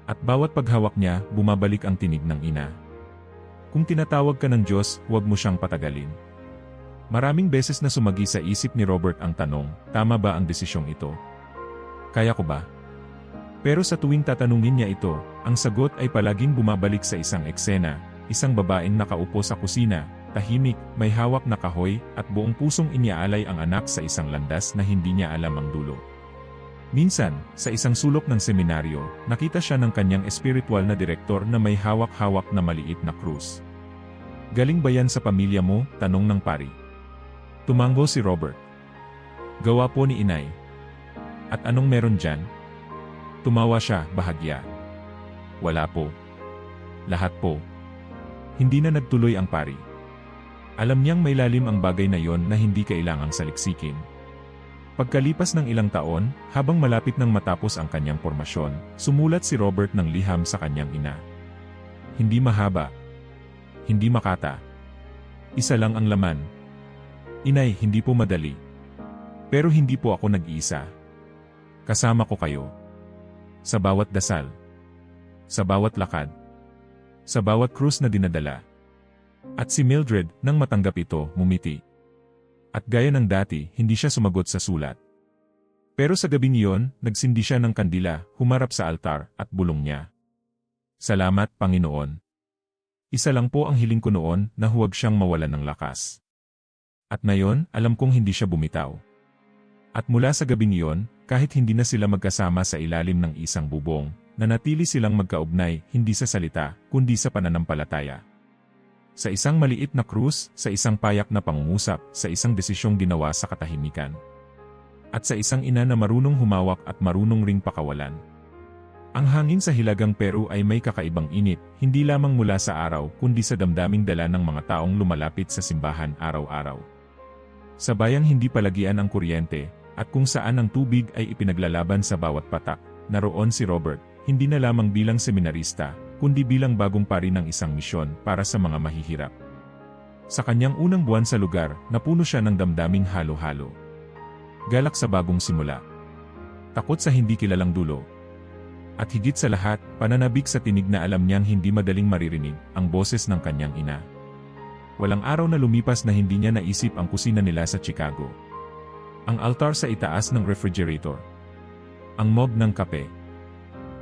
At bawat paghawak niya, bumabalik ang tinig ng ina. Kung tinatawag ka ng Diyos, huwag mo siyang patagalin. Maraming beses na sumagi sa isip ni Robert ang tanong, tama ba ang desisyong ito? Kaya ko ba? Pero sa tuwing tatanungin niya ito, ang sagot ay palaging bumabalik sa isang eksena, isang babaeng nakaupo sa kusina, tahimik, may hawak na kahoy, at buong pusong iniaalay ang anak sa isang landas na hindi niya alam ang dulo. Minsan, sa isang sulok ng seminaryo, nakita siya ng kanyang espiritual na direktor na may hawak-hawak na maliit na krus. Galing ba yan sa pamilya mo? Tanong ng pari. Tumango si Robert. Gawa po ni inay. At anong meron dyan? Tumawa siya, bahagya. Wala po. Lahat po. Hindi na nagtuloy ang pari. Alam niyang may lalim ang bagay na yon na hindi kailangang saliksikin. Pagkalipas ng ilang taon, habang malapit nang matapos ang kanyang pormasyon, sumulat si Robert ng liham sa kanyang ina. Hindi mahaba. Hindi makata. Isa lang ang laman. Inay, hindi po madali. Pero hindi po ako nag-iisa. Kasama ko kayo. Sa bawat dasal. Sa bawat lakad. Sa bawat krus na dinadala. At si Mildred, nang matanggap ito, ngumiti. At gaya ng dati, hindi siya sumagot sa sulat. Pero sa gabing iyon, nagsindi siya ng kandila, humarap sa altar, at bulong niya. Salamat, Panginoon. Isa lang po ang hiling ko noon na huwag siyang mawalan ng lakas. At ngayon, alam kong hindi siya bumitaw. At mula sa gabing iyon, kahit hindi na sila magkasama sa ilalim ng isang bubong, nanatili silang magkaugnay, hindi sa salita, kundi sa pananampalataya. Sa isang maliit na krus, sa isang payak na pangungusap, sa isang desisyong ginawa sa katahimikan. At sa isang ina na marunong humawak at marunong ring pakawalan. Ang hangin sa Hilagang Peru ay may kakaibang init, hindi lamang mula sa araw kundi sa damdaming dala ng mga taong lumalapit sa simbahan araw-araw. Sa bayang hindi palagian ang kuryente, at kung saan ang tubig ay ipinaglalaban sa bawat patak, naroon si Robert, hindi na lamang bilang seminarista, kundi bilang bagong pari ng isang misyon para sa mga mahihirap. Sa kanyang unang buwan sa lugar, napuno siya ng damdaming halo-halo. Galak sa bagong simula. Takot sa hindi kilalang dulo. At higit sa lahat, pananabik sa tinig na alam niyang hindi madaling maririnig, ang boses ng kanyang ina. Walang araw na lumipas na hindi niya naisip ang kusina nila sa Chicago. Ang altar sa itaas ng refrigerator. Ang mug ng kape.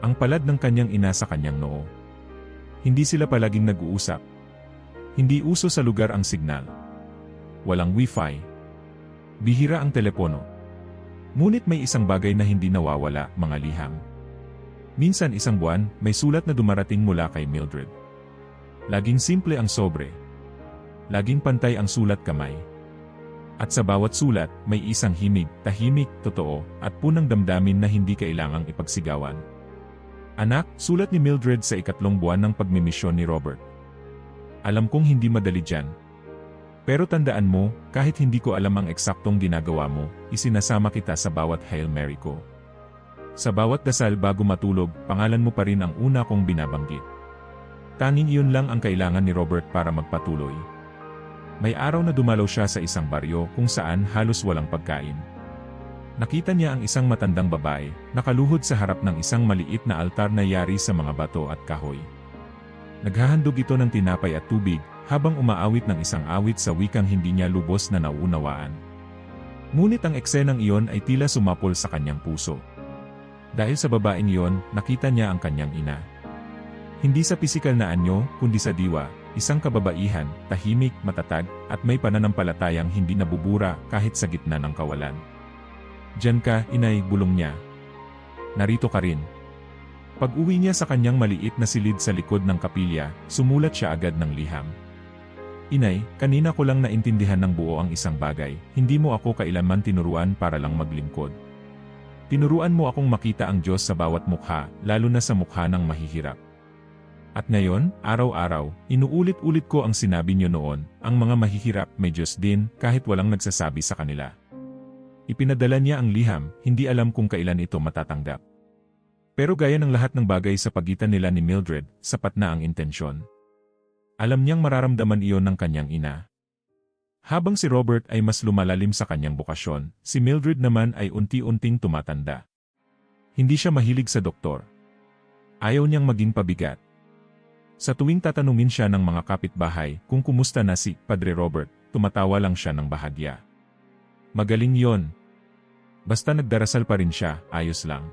Ang palad ng kanyang ina sa kanyang noo. Hindi sila palaging nag-uusap. Hindi uso sa lugar ang signal. Walang wifi. Bihira ang telepono. Ngunit may isang bagay na hindi nawawala, mga liham. Minsan isang buwan, may sulat na dumarating mula kay Mildred. Laging simple ang sobre. Laging pantay ang sulat kamay. At sa bawat sulat, may isang himig, tahimik, totoo, at punang damdamin na hindi kailangang ipagsigawan. Anak, sulat ni Mildred sa 3 buwan ng pagmimisyon ni Robert. Alam kong hindi madali dyan. Pero tandaan mo, kahit hindi ko alam ang eksaktong ginagawa mo, isinasama kita sa bawat Hail Mary ko. Sa bawat dasal bago matulog, pangalan mo pa rin ang una kong binabanggit. Tanging iyon lang ang kailangan ni Robert para magpatuloy. May araw na dumalaw siya sa isang baryo kung saan halos walang pagkain. Nakita niya ang isang matandang babae, nakaluhod sa harap ng isang maliit na altar na yari sa mga bato at kahoy. Naghahandog ito ng tinapay at tubig, habang umaawit ng isang awit sa wikang hindi niya lubos na nauunawaan. Ngunit ang eksenang iyon ay tila sumapol sa kanyang puso. Dahil sa babaeng iyon, nakita niya ang kanyang ina. Hindi sa pisikal na anyo, kundi sa diwa, isang kababaihan, tahimik, matatag, at may pananampalatayang hindi nabubura kahit sa gitna ng kawalan. Diyan ka, inay, bulong niya. Narito ka rin. Pag-uwi niya sa kanyang maliit na silid sa likod ng kapilya, sumulat siya agad ng liham. Inay, kanina ko lang naintindihan ng buo ang isang bagay, hindi mo ako kailanman tinuruan para lang maglingkod. Tinuruan mo akong makita ang Diyos sa bawat mukha, lalo na sa mukha ng mahihirap. At ngayon, araw-araw, inuulit-ulit ko ang sinabi niyo noon, ang mga mahihirap may Diyos din, kahit walang nagsasabi sa kanila. Ipinadala niya ang liham, hindi alam kung kailan ito matatanggap. Pero gaya ng lahat ng bagay sa pagitan nila ni Mildred, sapat na ang intensyon. Alam niyang mararamdaman iyon ng kanyang ina. Habang si Robert ay mas lumalalim sa kanyang bokasyon, si Mildred naman ay unti-unting tumatanda. Hindi siya mahilig sa doktor. Ayaw niyang maging pabigat. Sa tuwing tatanungin siya ng mga kapitbahay kung kumusta na si Padre Robert, tumatawa lang siya ng bahagya. Magaling yon. Basta nagdarasal pa rin siya, ayos lang.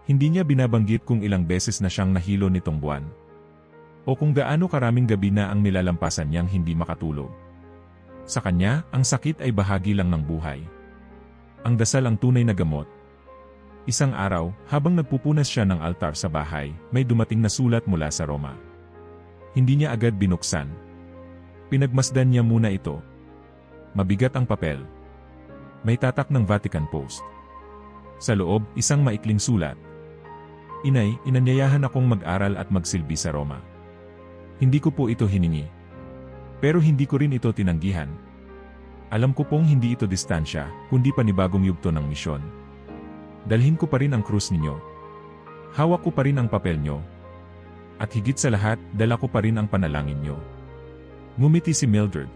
Hindi niya binabanggit kung ilang beses na siyang nahilo nitong buwan. O kung gaano karaming gabi na ang nilalampasan niyang hindi makatulog. Sa kanya, ang sakit ay bahagi lang ng buhay. Ang dasal ang tunay na gamot. Isang araw, habang nagpupunas siya ng altar sa bahay, may dumating na sulat mula sa Roma. Hindi niya agad binuksan. Pinagmasdan niya muna ito. Mabigat ang papel. May tatak ng Vatican Post. Sa loob, isang maikling sulat. Inay, inanyayahan akong mag-aral at magsilbi sa Roma. Hindi ko po ito hiningi. Pero hindi ko rin ito tinanggihan. Alam ko pong hindi ito distansya, kundi panibagong yugto ng misyon. Dalhin ko pa rin ang krus ninyo. Hawak ko pa rin ang papel nyo. At higit sa lahat, dala ko pa rin ang panalangin nyo. Ngumiti si Mildred.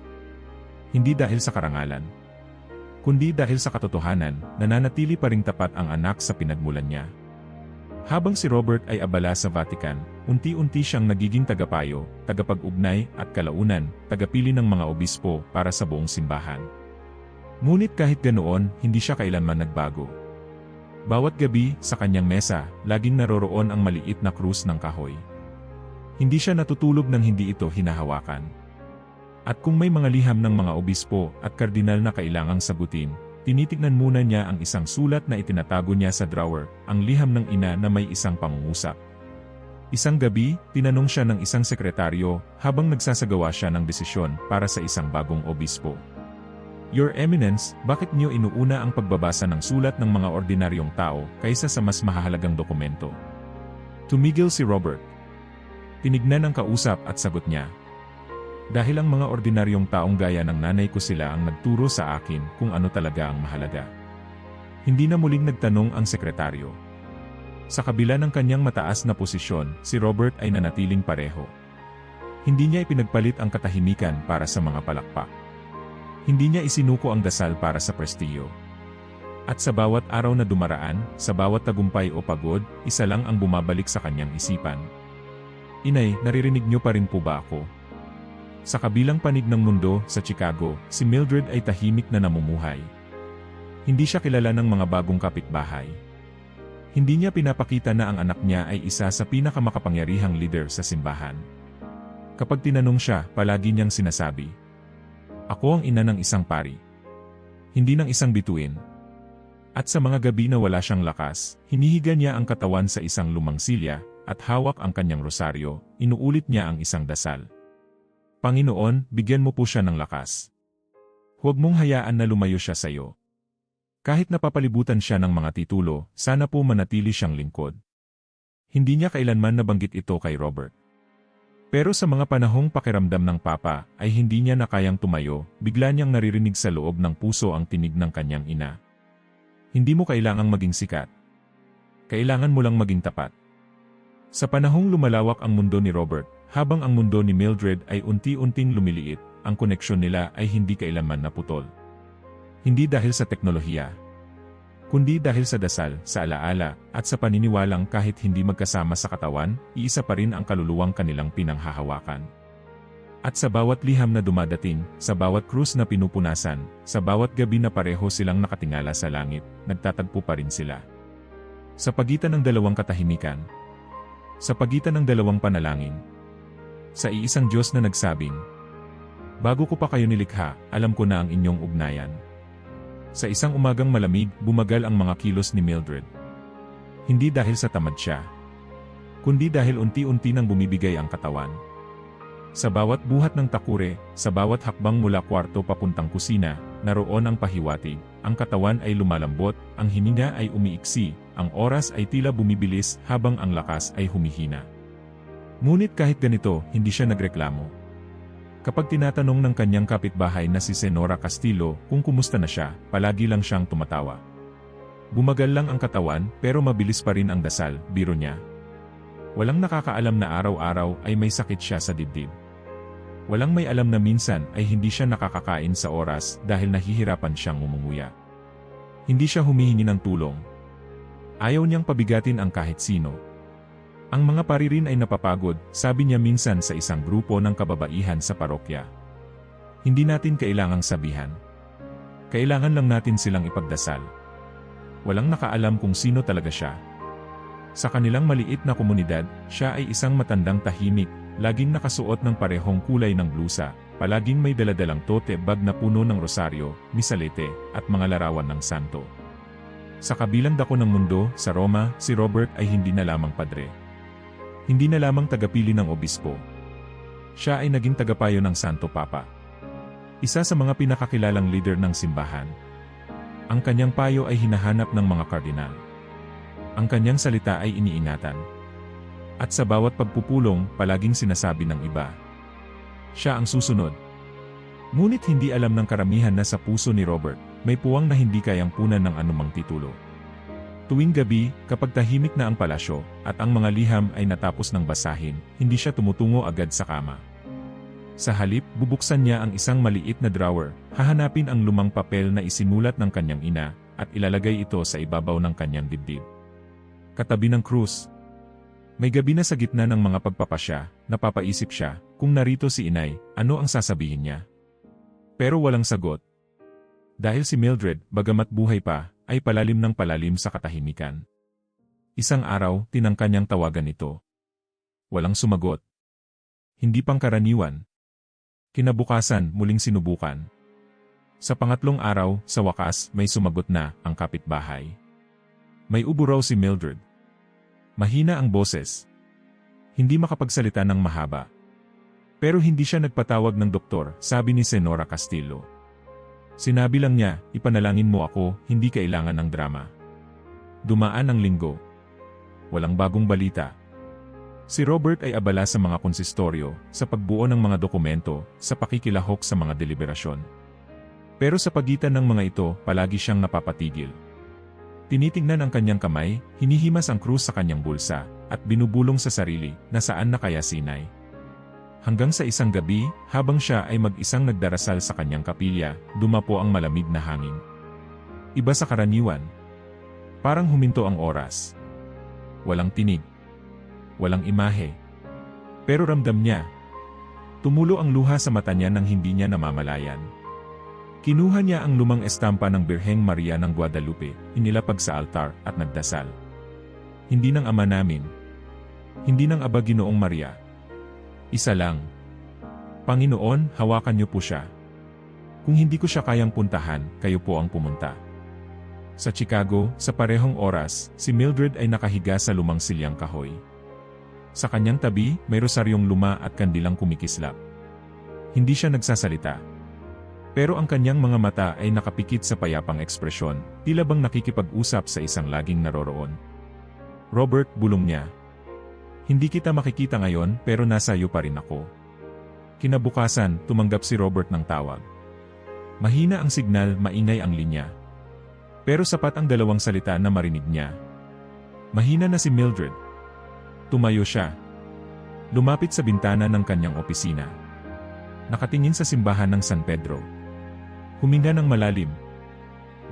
Hindi dahil sa karangalan, kundi dahil sa katotohanan, nananatili pa ring tapat ang anak sa pinagmulan niya. Habang si Robert ay abala sa Vatican, unti-unti siyang nagiging tagapayo, tagapag-ugnay at kalaunan, tagapili ng mga obispo para sa buong simbahan. Ngunit kahit ganoon, hindi siya kailanman nagbago. Bawat gabi, sa kanyang mesa, laging naroroon ang maliit na krus ng kahoy. Hindi siya natutulog nang hindi ito hinahawakan. At kung may mga liham ng mga obispo at kardinal na kailangang sagutin, tinitignan muna niya ang isang sulat na itinatago niya sa drawer, ang liham ng ina na may isang pangungusap. Isang gabi, tinanong siya ng isang sekretaryo habang nagsasagawa siya ng desisyon para sa isang bagong obispo. Your Eminence, bakit niyo inuuna ang pagbabasa ng sulat ng mga ordinaryong tao kaysa sa mas mahahalagang dokumento? Tumigil si Robert. Tinignan ang kausap at sagot niya. Dahil ang mga ordinaryong taong gaya ng nanay ko sila ang nagturo sa akin kung ano talaga ang mahalaga. Hindi na muling nagtanong ang sekretaryo. Sa kabila ng kanyang mataas na posisyon, si Robert ay nanatiling pareho. Hindi niya ipinagpalit ang katahimikan para sa mga palakpak. Hindi niya isinuko ang dasal para sa prestiyo. At sa bawat araw na dumaraan, sa bawat tagumpay o pagod, isa lang ang bumabalik sa kanyang isipan. Inay, naririnig niyo pa rin po ba ako? Sa kabilang panig ng mundo, sa Chicago, si Mildred ay tahimik na namumuhay. Hindi siya kilala ng mga bagong kapitbahay. Hindi niya pinapakita na ang anak niya ay isa sa pinakamakapangyarihang leader sa simbahan. Kapag tinanong siya, palagi niyang sinasabi, "Ako ang ina ng isang pari. Hindi ng isang bituin." At sa mga gabi na wala siyang lakas, hinihiga niya ang katawan sa isang lumang silya, at hawak ang kanyang rosaryo, inuulit niya ang isang dasal. Panginoon, bigyan mo po siya ng lakas. Huwag mong hayaan na lumayo siya sa iyo. Kahit napapalibutan siya ng mga titulo, sana po manatili siyang lingkod. Hindi niya kailanman nabanggit ito kay Robert. Pero sa mga panahong pakiramdam ng papa, ay hindi niya na kayang tumayo, bigla niyang naririnig sa loob ng puso ang tinig ng kanyang ina. Hindi mo kailangang maging sikat. Kailangan mo lang maging tapat. Sa panahong lumalawak ang mundo ni Robert, habang ang mundo ni Mildred ay unti-unting lumiliit, ang koneksyon nila ay hindi kailanman naputol. Hindi dahil sa teknolohiya, kundi dahil sa dasal, sa alaala, at sa paniniwalang kahit hindi magkasama sa katawan, iisa pa rin ang kaluluwang kanilang pinanghahawakan. At sa bawat liham na dumadating, sa bawat krus na pinupunasan, sa bawat gabi na pareho silang nakatingala sa langit, nagtatagpo pa rin sila. Sa pagitan ng dalawang katahimikan, sa pagitan ng dalawang panalangin, sa iisang Diyos na nagsabing, "Bago ko pa kayo nilikha, alam ko na ang inyong ugnayan." Sa isang umagang malamig, bumagal ang mga kilos ni Mildred. Hindi dahil sa tamad siya, kundi dahil unti-unti nang bumibigay ang katawan. Sa bawat buhat ng takure, sa bawat hakbang mula kwarto papuntang kusina, naroon ang pahiwatig, ang katawan ay lumalambot, ang hininga ay umiiksi, ang oras ay tila bumibilis habang ang lakas ay humihina. Ngunit kahit ganito, hindi siya nagreklamo. Kapag tinatanong ng kanyang kapitbahay na si Senora Castillo kung kumusta na siya, palagi lang siyang tumatawa. Bumagal lang ang katawan pero mabilis pa rin ang dasal, biro niya. Walang nakakaalam na araw-araw ay may sakit siya sa dibdib. Walang may alam na minsan ay hindi siya nakakakain sa oras dahil nahihirapan siyang umunguya. Hindi siya humihingi ng tulong. Ayaw niyang pabigatin ang kahit sino. Ang mga pari rin ay napapagod, sabi niya minsan sa isang grupo ng kababaihan sa parokya. Hindi natin kailangang sabihan. Kailangan lang natin silang ipagdasal. Walang nakaalam kung sino talaga siya. Sa kanilang maliit na komunidad, siya ay isang matandang tahimik, laging nakasuot ng parehong kulay ng blusa, palaging may daladalang tote bag na puno ng rosaryo, misalete, at mga larawan ng santo. Sa kabilang dako ng mundo, sa Roma, si Robert ay hindi na lamang padre. Hindi na lamang tagapili ng obispo. Siya ay naging tagapayo ng Santo Papa. Isa sa mga pinakakilalang leader ng simbahan. Ang kanyang payo ay hinahanap ng mga kardinal. Ang kanyang salita ay iniingatan. At sa bawat pagpupulong, palaging sinasabi ng iba. Siya ang susunod. Ngunit hindi alam ng karamihan na sa puso ni Robert, may puwang na hindi kayang punan ng anumang titulo. Tuwing gabi, kapag tahimik na ang palasyo, at ang mga liham ay natapos ng basahin, hindi siya tumutungo agad sa kama. Sa halip, bubuksan niya ang isang maliit na drawer, hahanapin ang lumang papel na isinulat ng kanyang ina, at ilalagay ito sa ibabaw ng kanyang dibdib. Katabi ng krus. May gabi na sa gitna ng mga pagpapasya, napapaisip siya, kung narito si inay, ano ang sasabihin niya? Pero walang sagot. Dahil si Mildred, bagamat buhay pa, ay palalim ng palalim sa katahimikan. Isang araw, tinangka niyang tawagan ito. Walang sumagot. Hindi pangkaraniwan. Kinabukasan, muling sinubukan. Sa pangatlong araw, sa wakas, may sumagot na, ang kapitbahay. May ubo raw si Mildred. Mahina ang boses. Hindi makapagsalita ng mahaba. Pero hindi siya nagpatawag ng doktor, sabi ni Senora Castillo. Sinabi lang niya, ipanalangin mo ako, hindi kailangan ng drama. Dumaan ang linggo. Walang bagong balita. Si Robert ay abala sa mga konsistoryo, sa pagbuo ng mga dokumento, sa pakikilahok sa mga deliberasyon. Pero sa pagitan ng mga ito, palagi siyang napapatigil. Tinitingnan ang kanyang kamay, hinihimas ang krus sa kanyang bulsa, at binubulong sa sarili, nasaan na kaya sinay. Hanggang sa isang gabi, habang siya ay mag-isang nagdarasal sa kanyang kapilya, dumapo ang malamig na hangin. Iba sa karaniwan. Parang huminto ang oras. Walang tinig. Walang imahe. Pero ramdam niya. Tumulo ang luha sa mata niya nang hindi niya namamalayan. Kinuha niya ang lumang estampa ng Birheng Maria ng Guadalupe, inilapag sa altar, at nagdasal. Hindi ng Ama namin. Hindi ng Aba Ginoong Maria. Isa lang. Panginoon, hawakan niyo po siya. Kung hindi ko siya kayang puntahan, kayo po ang pumunta. Sa Chicago, sa parehong oras, si Mildred ay nakahiga sa lumang silyang kahoy. Sa kanyang tabi, may rosaryong luma at kandilang kumikislap. Hindi siya nagsasalita. Pero ang kanyang mga mata ay nakapikit sa payapang ekspresyon, tila bang nakikipag-usap sa isang laging naroroon. Robert, bulong niya. Hindi kita makikita ngayon pero nasa iyo pa rin ako. Kinabukasan, tumanggap si Robert ng tawag. Mahina ang signal, maingay ang linya. Pero sapat ang dalawang salita na marinig niya. Mahina na si Mildred. Tumayo siya. Lumapit sa bintana ng kanyang opisina. Nakatingin sa simbahan ng San Pedro. Huminga ng malalim.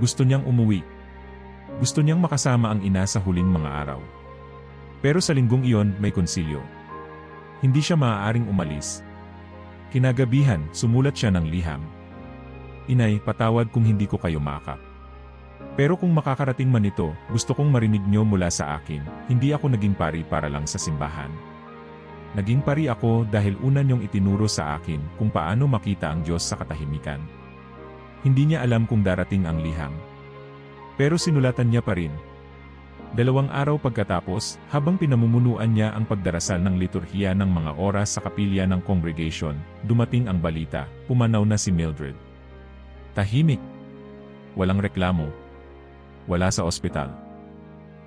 Gusto niyang umuwi. Gusto niyang makasama ang ina sa huling mga araw. Pero sa linggong iyon, may konsilyo. Hindi siya maaaring umalis. Kinagabihan, sumulat siya ng liham. Inay, patawad kung hindi ko kayo makap. Pero kung makakarating man ito, gusto kong marinig niyo mula sa akin, hindi ako naging pari para lang sa simbahan. Naging pari ako dahil una niyong itinuro sa akin kung paano makita ang Diyos sa katahimikan. Hindi niya alam kung darating ang liham. Pero sinulatan niya pa rin. 2 araw pagkatapos, habang pinamumunuan niya ang pagdarasal ng liturhiya ng mga oras sa kapilya ng congregation, dumating ang balita, pumanaw na si Mildred. Tahimik. Walang reklamo. Wala sa ospital.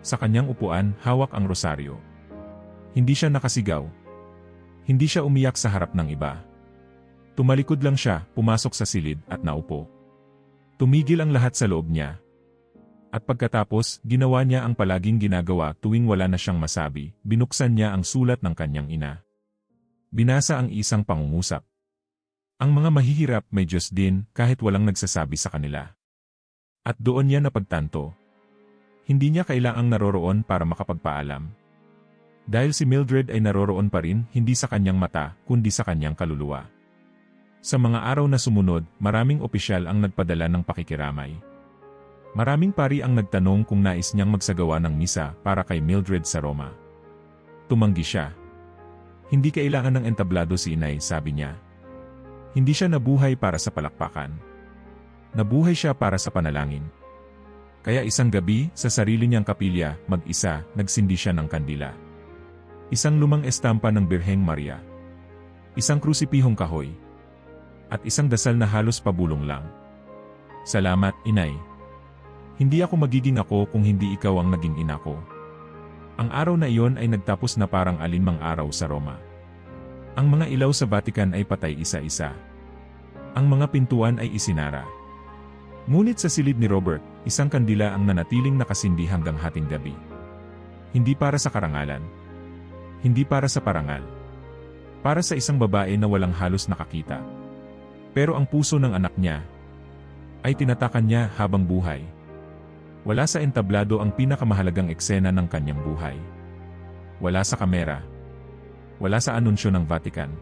Sa kanyang upuan, hawak ang rosaryo. Hindi siya nakasigaw. Hindi siya umiyak sa harap ng iba. Tumalikod lang siya, pumasok sa silid, at naupo. Tumigil ang lahat sa loob niya. At pagkatapos, ginawa niya ang palaging ginagawa tuwing wala na siyang masabi, binuksan niya ang sulat ng kanyang ina. Binasa ang isang pangungusap. Ang mga mahihirap may Diyos din kahit walang nagsasabi sa kanila. At doon niya napagtanto. Hindi niya kailangang naroroon para makapagpaalam. Dahil si Mildred ay naroroon pa rin hindi sa kanyang mata kundi sa kanyang kaluluwa. Sa mga araw na sumunod, maraming opisyal ang nagpadala ng pakikiramay. Maraming pari ang nagtanong kung nais niyang magsagawa ng misa para kay Mildred sa Roma. Tumanggi siya. Hindi kailangan ng entablado si inay, sabi niya. Hindi siya nabuhay para sa palakpakan. Nabuhay siya para sa panalangin. Kaya isang gabi, sa sarili niyang kapilya, mag-isa, nagsindi siya ng kandila. Isang lumang estampa ng Birheng Maria. Isang krusipihong kahoy. At isang dasal na halos pabulong lang. Salamat, inay. Hindi ako magiging ako kung hindi ikaw ang naging ina ko. Ang araw na iyon ay nagtapos na parang alinmang araw sa Roma. Ang mga ilaw sa Vatican ay patay isa-isa. Ang mga pintuan ay isinara. Ngunit sa silid ni Robert, isang kandila ang nanatiling nakasindi hanggang hating gabi. Hindi para sa karangalan. Hindi para sa parangal. Para sa isang babae na walang halos nakakita. Pero ang puso ng anak niya ay tinatakan niya habang buhay. Wala sa entablado ang pinakamahalagang eksena ng kanyang buhay. Wala sa kamera. Wala sa anunsyo ng Vatican.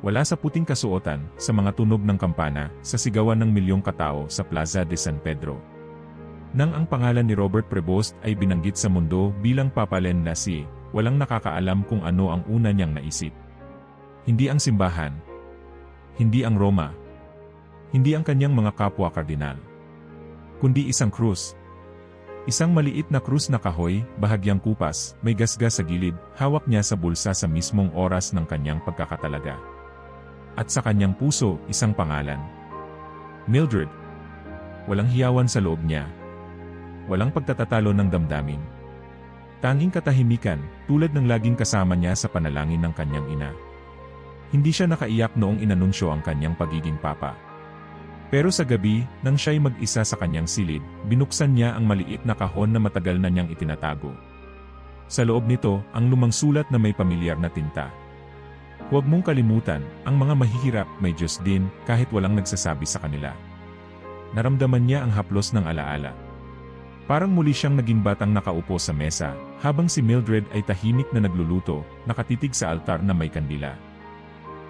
Wala sa puting kasuotan, sa mga tunog ng kampana, sa sigawan ng milyong katao sa Plaza de San Pedro. Nang ang pangalan ni Robert Prevost ay binanggit sa mundo bilang Papa Lenlasi, walang nakakaalam kung ano ang una niyang naisip. Hindi ang simbahan. Hindi ang Roma. Hindi ang kanyang mga kapwa kardinal. Kundi isang krus. Isang maliit na krus na kahoy, bahagyang kupas, may gasgas sa gilid, hawak niya sa bulsa sa mismong oras ng kanyang pagkakatalaga. At sa kanyang puso, isang pangalan. Mildred. Walang hiyawan sa loob niya. Walang pagtatatalo ng damdamin. Tanging katahimikan, tulad ng laging kasama niya sa panalangin ng kanyang ina. Hindi siya nakaiyak noong inanunsyo ang kanyang pagiging papa. Pero sa gabi, nang siya'y mag-isa sa kanyang silid, binuksan niya ang maliit na kahon na matagal na niyang itinatago. Sa loob nito, ang lumang sulat na may pamilyar na tinta. Huwag mong kalimutan, ang mga mahihirap may Diyos din, kahit walang nagsasabi sa kanila. Naramdaman niya ang haplos ng alaala. Parang muli siyang naging batang nakaupo sa mesa, habang si Mildred ay tahimik na nagluluto, nakatitig sa altar na may kandila.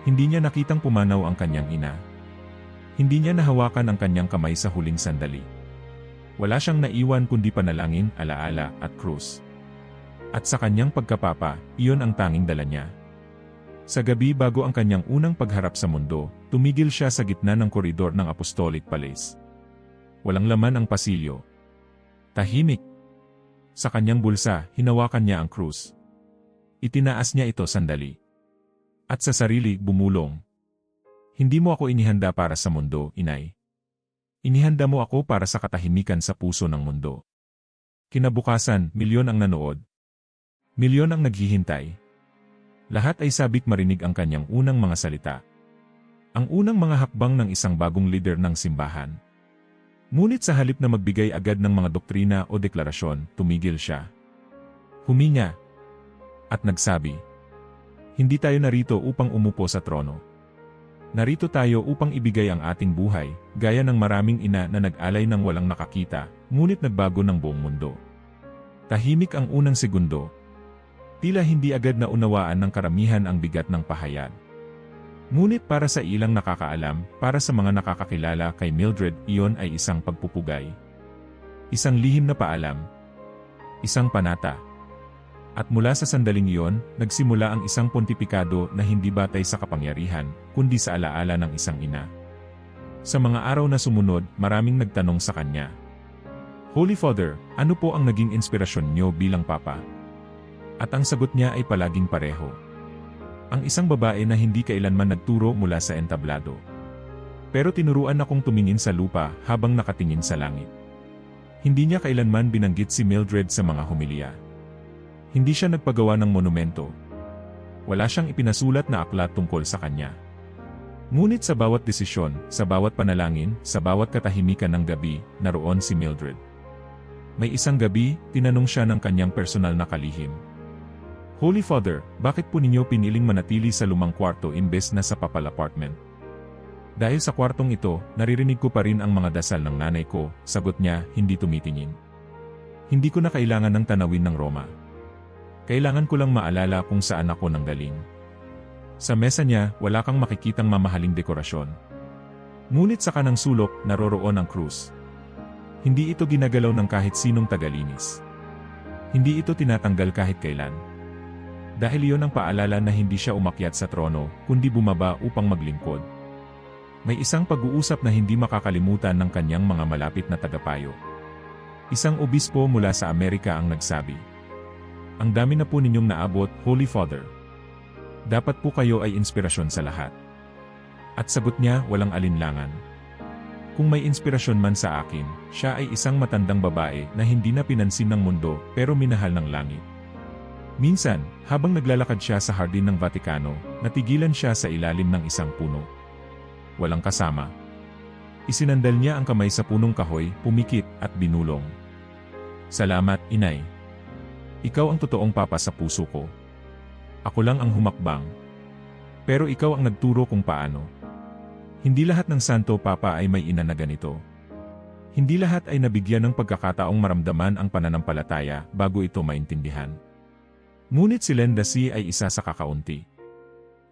Hindi niya nakitang pumanaw ang kanyang ina. Hindi niya nahawakan ang kanyang kamay sa huling sandali. Wala siyang naiwan kundi panalangin, alaala, at krus. At sa kanyang pagkapapa, iyon ang tanging dala niya. Sa gabi bago ang kanyang unang pagharap sa mundo, tumigil siya sa gitna ng koridor ng Apostolic Palace. Walang laman ang pasilyo. Tahimik. Sa kanyang bulsa, hinawakan niya ang krus. Itinaas niya ito sandali. At sa sarili, bumulong. Hindi mo ako inihanda para sa mundo, inay. Inihanda mo ako para sa katahimikan sa puso ng mundo. Kinabukasan, milyon ang nanood. Milyon ang naghihintay. Lahat ay sabik marinig ang kanyang unang mga salita. Ang unang mga hakbang ng isang bagong leader ng simbahan. Ngunit sa halip na magbigay agad ng mga doktrina o deklarasyon, tumigil siya. Huminga. At nagsabi, hindi tayo narito upang umupo sa trono. Narito tayo upang ibigay ang ating buhay, gaya ng maraming ina na nag-alay ng walang nakakita, ngunit nagbago ng buong mundo. Tahimik ang unang segundo. Tila hindi agad na unawaan ng karamihan ang bigat ng pahayag. Ngunit para sa ilang nakakaalam, para sa mga nakakakilala kay Mildred, iyon ay isang pagpupugay. Isang lihim na paalam. Isang panata. At mula sa sandaling iyon, nagsimula ang isang pontipikado na hindi batay sa kapangyarihan, kundi sa alaala ng isang ina. Sa mga araw na sumunod, maraming nagtanong sa kanya. Holy Father, ano po ang naging inspirasyon niyo bilang papa? At ang sagot niya ay palaging pareho. Ang isang babae na hindi kailanman nagturo mula sa entablado. Pero tinuruan akong tumingin sa lupa habang nakatingin sa langit. Hindi niya kailanman binanggit si Mildred sa mga homilya. Hindi siya nagpagawa ng monumento. Wala siyang ipinasulat na aklat tungkol sa kanya. Ngunit sa bawat desisyon, sa bawat panalangin, sa bawat katahimikan ng gabi, naroon si Mildred. May isang gabi, tinanong siya ng kanyang personal na kalihim. Holy Father, bakit po ninyo piniling manatili sa lumang kwarto imbes na sa papal apartment? Dahil sa kwartong ito, naririnig ko pa rin ang mga dasal ng nanay ko, sagot niya, hindi tumitingin. Hindi ko na kailangan ng tanawin ng Roma. Kailangan ko lang maalala kung saan ako nanggaling. Sa mesa niya, wala kang makikitang mamahaling dekorasyon. Ngunit sa kanang sulok, naroroon ang krus. Hindi ito ginagalaw ng kahit sinong tagalinis. Hindi ito tinatanggal kahit kailan. Dahil iyon ang paalala na hindi siya umakyat sa trono, kundi bumaba upang maglingkod. May isang pag-uusap na hindi makakalimutan ng kanyang mga malapit na tagapayo. Isang obispo mula sa Amerika ang nagsabi, "Ang dami na po ninyong naabot, Holy Father. Dapat po kayo ay inspirasyon sa lahat." At sagot niya, walang alinlangan. Kung may inspirasyon man sa akin, siya ay isang matandang babae na hindi na pinansin ng mundo pero minahal ng langit. Minsan, habang naglalakad siya sa hardin ng Vatikano, natigilan siya sa ilalim ng isang puno. Walang kasama. Isinandal niya ang kamay sa punong kahoy, pumikit, at binulong. "Salamat, Inay. Ikaw ang totoong papa sa puso ko. Ako lang ang humakbang. Pero ikaw ang nagturo kung paano. Hindi lahat ng Santo Papa ay may ina na ganito. Hindi lahat ay nabigyan ng pagkakataong maramdaman ang pananampalataya bago ito maintindihan. Ngunit si Lendasi ay isa sa kakaunti.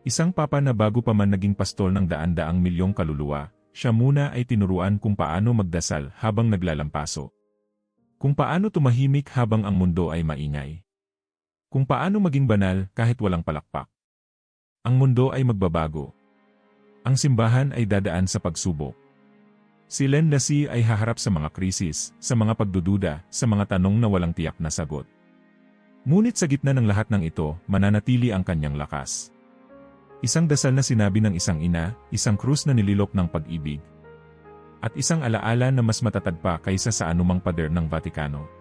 Isang papa na bago pa man naging pastol ng daan-daang milyong kaluluwa, siya muna ay tinuruan kung paano magdasal habang naglalampaso. Kung paano tumahimik habang ang mundo ay maingay. Kung paano maging banal kahit walang palakpak. Ang mundo ay magbabago. Ang simbahan ay dadaan sa pagsubok. Si Lendasi ay haharap sa mga krisis, sa mga pagdududa, sa mga tanong na walang tiyak na sagot. Ngunit sa gitna ng lahat ng ito, mananatili ang kanyang lakas. Isang dasal na sinabi ng isang ina, isang krus na nililok ng pag-ibig. At isang alaala na mas matatag pa kaysa sa anumang pader ng Vatikano.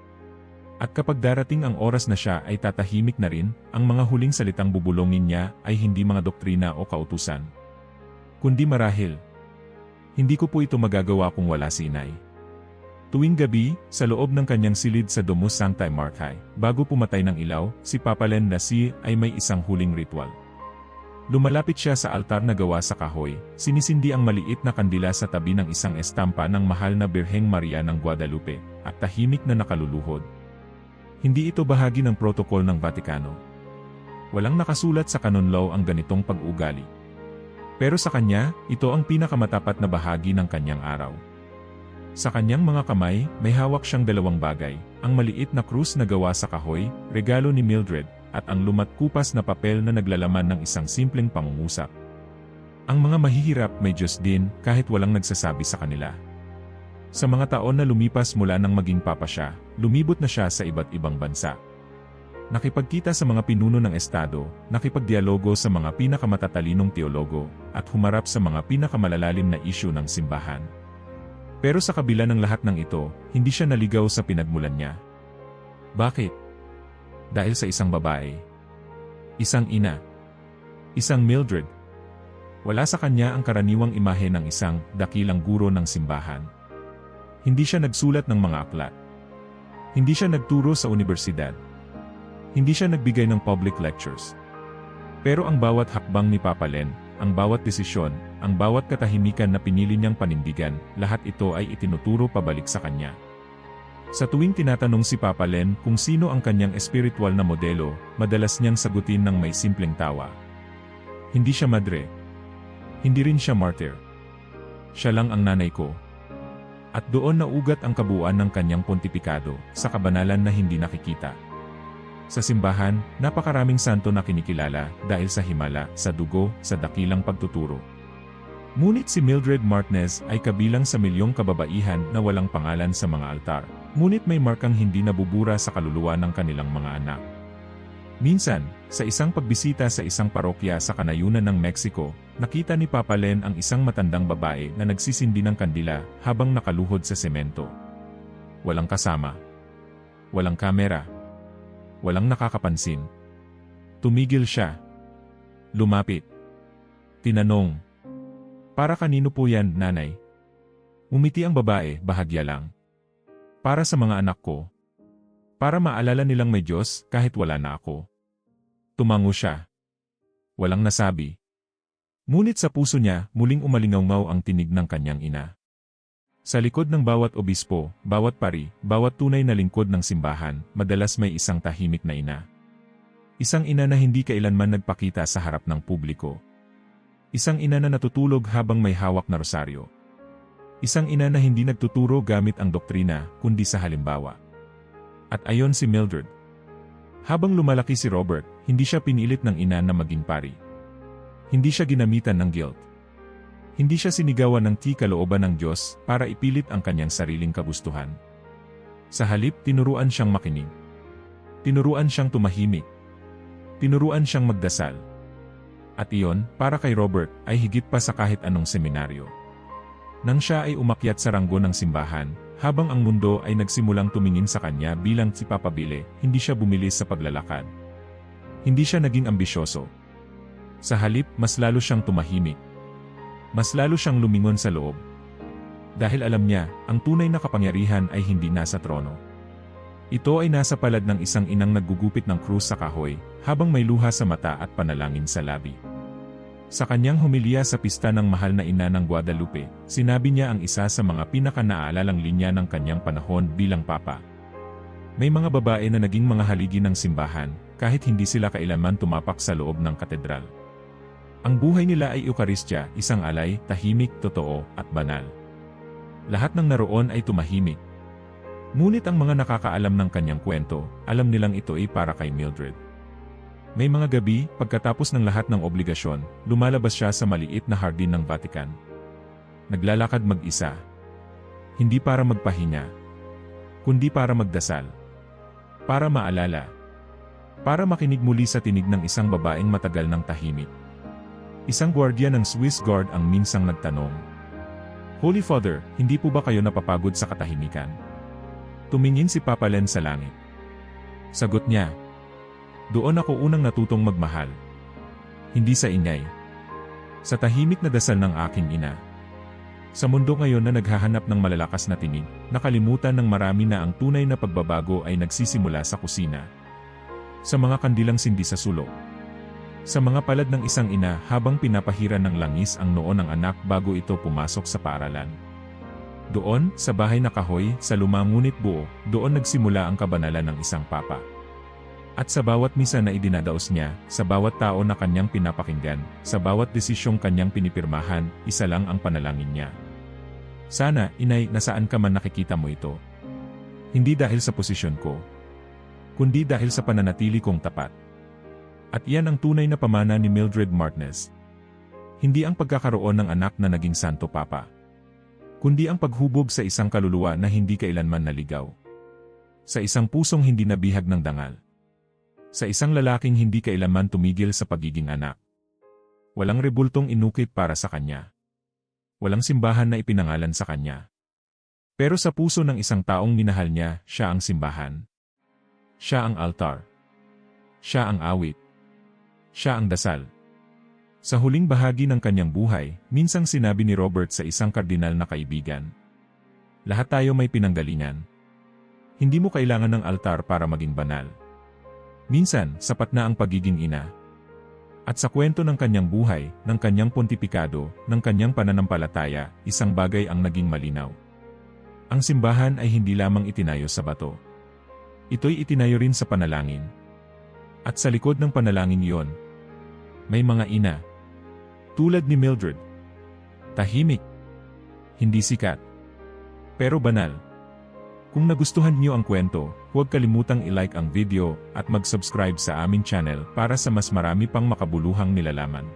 At kapag darating ang oras na siya ay tatahimik na rin, ang mga huling salitang bubulongin niya ay hindi mga doktrina o kautusan. Kundi marahil. Hindi ko po ito magagawa kung wala si Inay. Tuwing gabi, sa loob ng kanyang silid sa Domus Sanctae Martyr, bago pumatay ng ilaw, si Papa Lendasi ay may isang huling ritual. Lumalapit siya sa altar na gawa sa kahoy, sinisindi ang maliit na kandila sa tabi ng isang estampa ng mahal na Birheng Maria ng Guadalupe, at tahimik na nakaluluhod. Hindi ito bahagi ng protokol ng Vatikano. Walang nakasulat sa canon law ang ganitong pag-ugali. Pero sa kanya, ito ang pinakamatapat na bahagi ng kanyang araw. Sa kanyang mga kamay, may hawak siyang dalawang bagay, ang maliit na krus na gawa sa kahoy, regalo ni Mildred, at ang lumat-kupas na papel na naglalaman ng isang simpleng pangungusap. Ang mga mahihirap may Diyos din kahit walang nagsasabi sa kanila. Sa mga taon na lumipas mula nang maging papa siya, lumibot na siya sa iba't ibang bansa. Nakipagkita sa mga pinuno ng estado, nakipagdialogo sa mga pinakamatatalinong teologo, at humarap sa mga pinakamalalalim na isyu ng simbahan. Pero sa kabila ng lahat ng ito, hindi siya naligaw sa pinagmulan niya. Bakit? Dahil sa isang babae. Isang ina. Isang Mildred. Wala sa kanya ang karaniwang imahe ng isang dakilang guro ng simbahan. Hindi siya nagsulat ng mga aklat. Hindi siya nagturo sa universidad. Hindi siya nagbigay ng public lectures. Pero ang bawat hakbang ni Papa Len, ang bawat desisyon, ang bawat katahimikan na pinili niyang panindigan, lahat ito ay itinuturo pabalik sa kanya. Sa tuwing tinatanong si Papa Len kung sino ang kanyang espiritual na modelo, madalas niyang sagutin ng may simpleng tawa. Hindi siya madre. Hindi rin siya martyr. Siya lang ang nanay ko. At doon naugat ang kabuuan ng kanyang pontipikado, sa kabanalan na hindi nakikita. Sa simbahan, napakaraming santo na kinikilala dahil sa himala, sa dugo, sa dakilang pagtuturo. Ngunit si Mildred Martinez ay kabilang sa milyong kababaihan na walang pangalan sa mga altar, ngunit may markang hindi nabubura sa kaluluwa ng kanilang mga anak. Minsan, sa isang pagbisita sa isang parokya sa kanayunan ng Mexico, nakita ni Papa Len ang isang matandang babae na nagsisindi ng kandila habang nakaluhod sa semento. Walang kasama. Walang kamera. Walang nakakapansin. Tumigil siya. Lumapit. Tinanong, "Para kanino po yan, nanay?" Umiti ang babae, bahagya lang. "Para sa mga anak ko. Para maalala nilang may Diyos kahit wala na ako." Tumango siya. Walang nasabi. Ngunit sa puso niya, muling umalingaw ang tinig ng kanyang ina. Sa likod ng bawat obispo, bawat pari, bawat tunay na lingkod ng simbahan, madalas may isang tahimik na ina. Isang ina na hindi kailanman nagpakita sa harap ng publiko. Isang ina na natutulog habang may hawak na rosaryo. Isang ina na hindi nagtuturo gamit ang doktrina, kundi sa halimbawa. At ayon si Mildred. Habang lumalaki si Robert, hindi siya pinilit ng ina na maging pari. Hindi siya ginamitan ng guilt. Hindi siya sinigawan ng kalooban ng Diyos para ipilit ang kanyang sariling kagustuhan. Sa halip, tinuruan siyang makinig. Tinuruan siyang tumahimik. Tinuruan siyang magdasal. At iyon, para kay Robert, ay higit pa sa kahit anong seminaryo. Nang siya ay umakyat sa ranggo ng simbahan, habang ang mundo ay nagsimulang tumingin sa kanya bilang si Papa Bile, hindi siya bumilis sa paglalakad. Hindi siya naging ambisyoso. Sa halip, mas lalo siyang tumahimik. Mas lalo siyang lumingon sa loob. Dahil alam niya, ang tunay na kapangyarihan ay hindi nasa trono. Ito ay nasa palad ng isang inang naggugupit ng krus sa kahoy, habang may luha sa mata at panalangin sa labi. Sa kanyang humilya sa pista ng mahal na ina ng Guadalupe, sinabi niya ang isa sa mga pinaka-naalalang linya ng kanyang panahon bilang papa. May mga babae na naging mga haligi ng simbahan, kahit hindi sila kailanman tumapak sa loob ng katedral. Ang buhay nila ay Eukaristya, isang alay, tahimik, totoo, at banal. Lahat ng naroon ay tumahimik. Ngunit ang mga nakakaalam ng kanyang kwento, alam nilang ito ay para kay Mildred. May mga gabi, pagkatapos ng lahat ng obligasyon, lumalabas siya sa maliit na hardin ng Vatican. Naglalakad mag-isa. Hindi para magpahinga, kundi para magdasal. Para maalala. Para makinig muli sa tinig ng isang babaeng matagal ng tahimik. Isang gwardiya ng Swiss Guard ang minsang nagtanong, "Holy Father, hindi po ba kayo napapagod sa katahimikan?" Tumingin si Papa Len sa langit. Sagot niya, "Doon ako unang natutong magmahal. Hindi sa ingay. Sa tahimik na dasal ng aking ina." Sa mundo ngayon na naghahanap ng malalakas na tinig, nakalimutan ng marami na ang tunay na pagbabago ay nagsisimula sa kusina. Sa mga kandilang sindi sa sulok. Sa mga palad ng isang ina habang pinapahiran ng langis ang noo ng anak bago ito pumasok sa paaralan. Doon, sa bahay na kahoy, sa lumang ngunit buo, doon nagsimula ang kabanalan ng isang papa. At sa bawat misa na idinadaos niya, sa bawat tao na kanyang pinapakinggan, sa bawat desisyong kanyang pinipirmahan, isa lang ang panalangin niya. Sana, inay, nasaan ka man nakikita mo ito. Hindi dahil sa posisyon ko, kundi dahil sa pananatili kong tapat. At iyan ang tunay na pamana ni Mildred Martinez. Hindi ang pagkakaroon ng anak na naging santo papa, kundi ang paghubog sa isang kaluluwa na hindi kailanman naligaw. Sa isang pusong hindi nabihag ng dangal. Sa isang lalaking hindi kailanman tumigil sa pagiging anak. Walang rebultong inukit para sa kanya. Walang simbahan na ipinangalan sa kanya. Pero sa puso ng isang taong minahal niya, siya ang simbahan. Siya ang altar. Siya ang awit. Siya ang dasal. Sa huling bahagi ng kanyang buhay, minsang sinabi ni Robert sa isang kardinal na kaibigan, "Lahat tayo may pinanggalingan. Hindi mo kailangan ng altar para maging banal. Minsan, sapat na ang pagiging ina." At sa kwento ng kanyang buhay, ng kanyang pontipikado, ng kanyang pananampalataya, isang bagay ang naging malinaw. Ang simbahan ay hindi lamang itinayo sa bato. Ito'y itinayo rin sa panalangin. At sa likod ng panalangin iyon, may mga ina. Tulad ni Mildred. Tahimik. Hindi sikat. Pero banal. Kung nagustuhan niyo ang kwento, huwag kalimutang i-like ang video at mag-subscribe sa aming channel para sa mas marami pang makabuluhang nilalaman.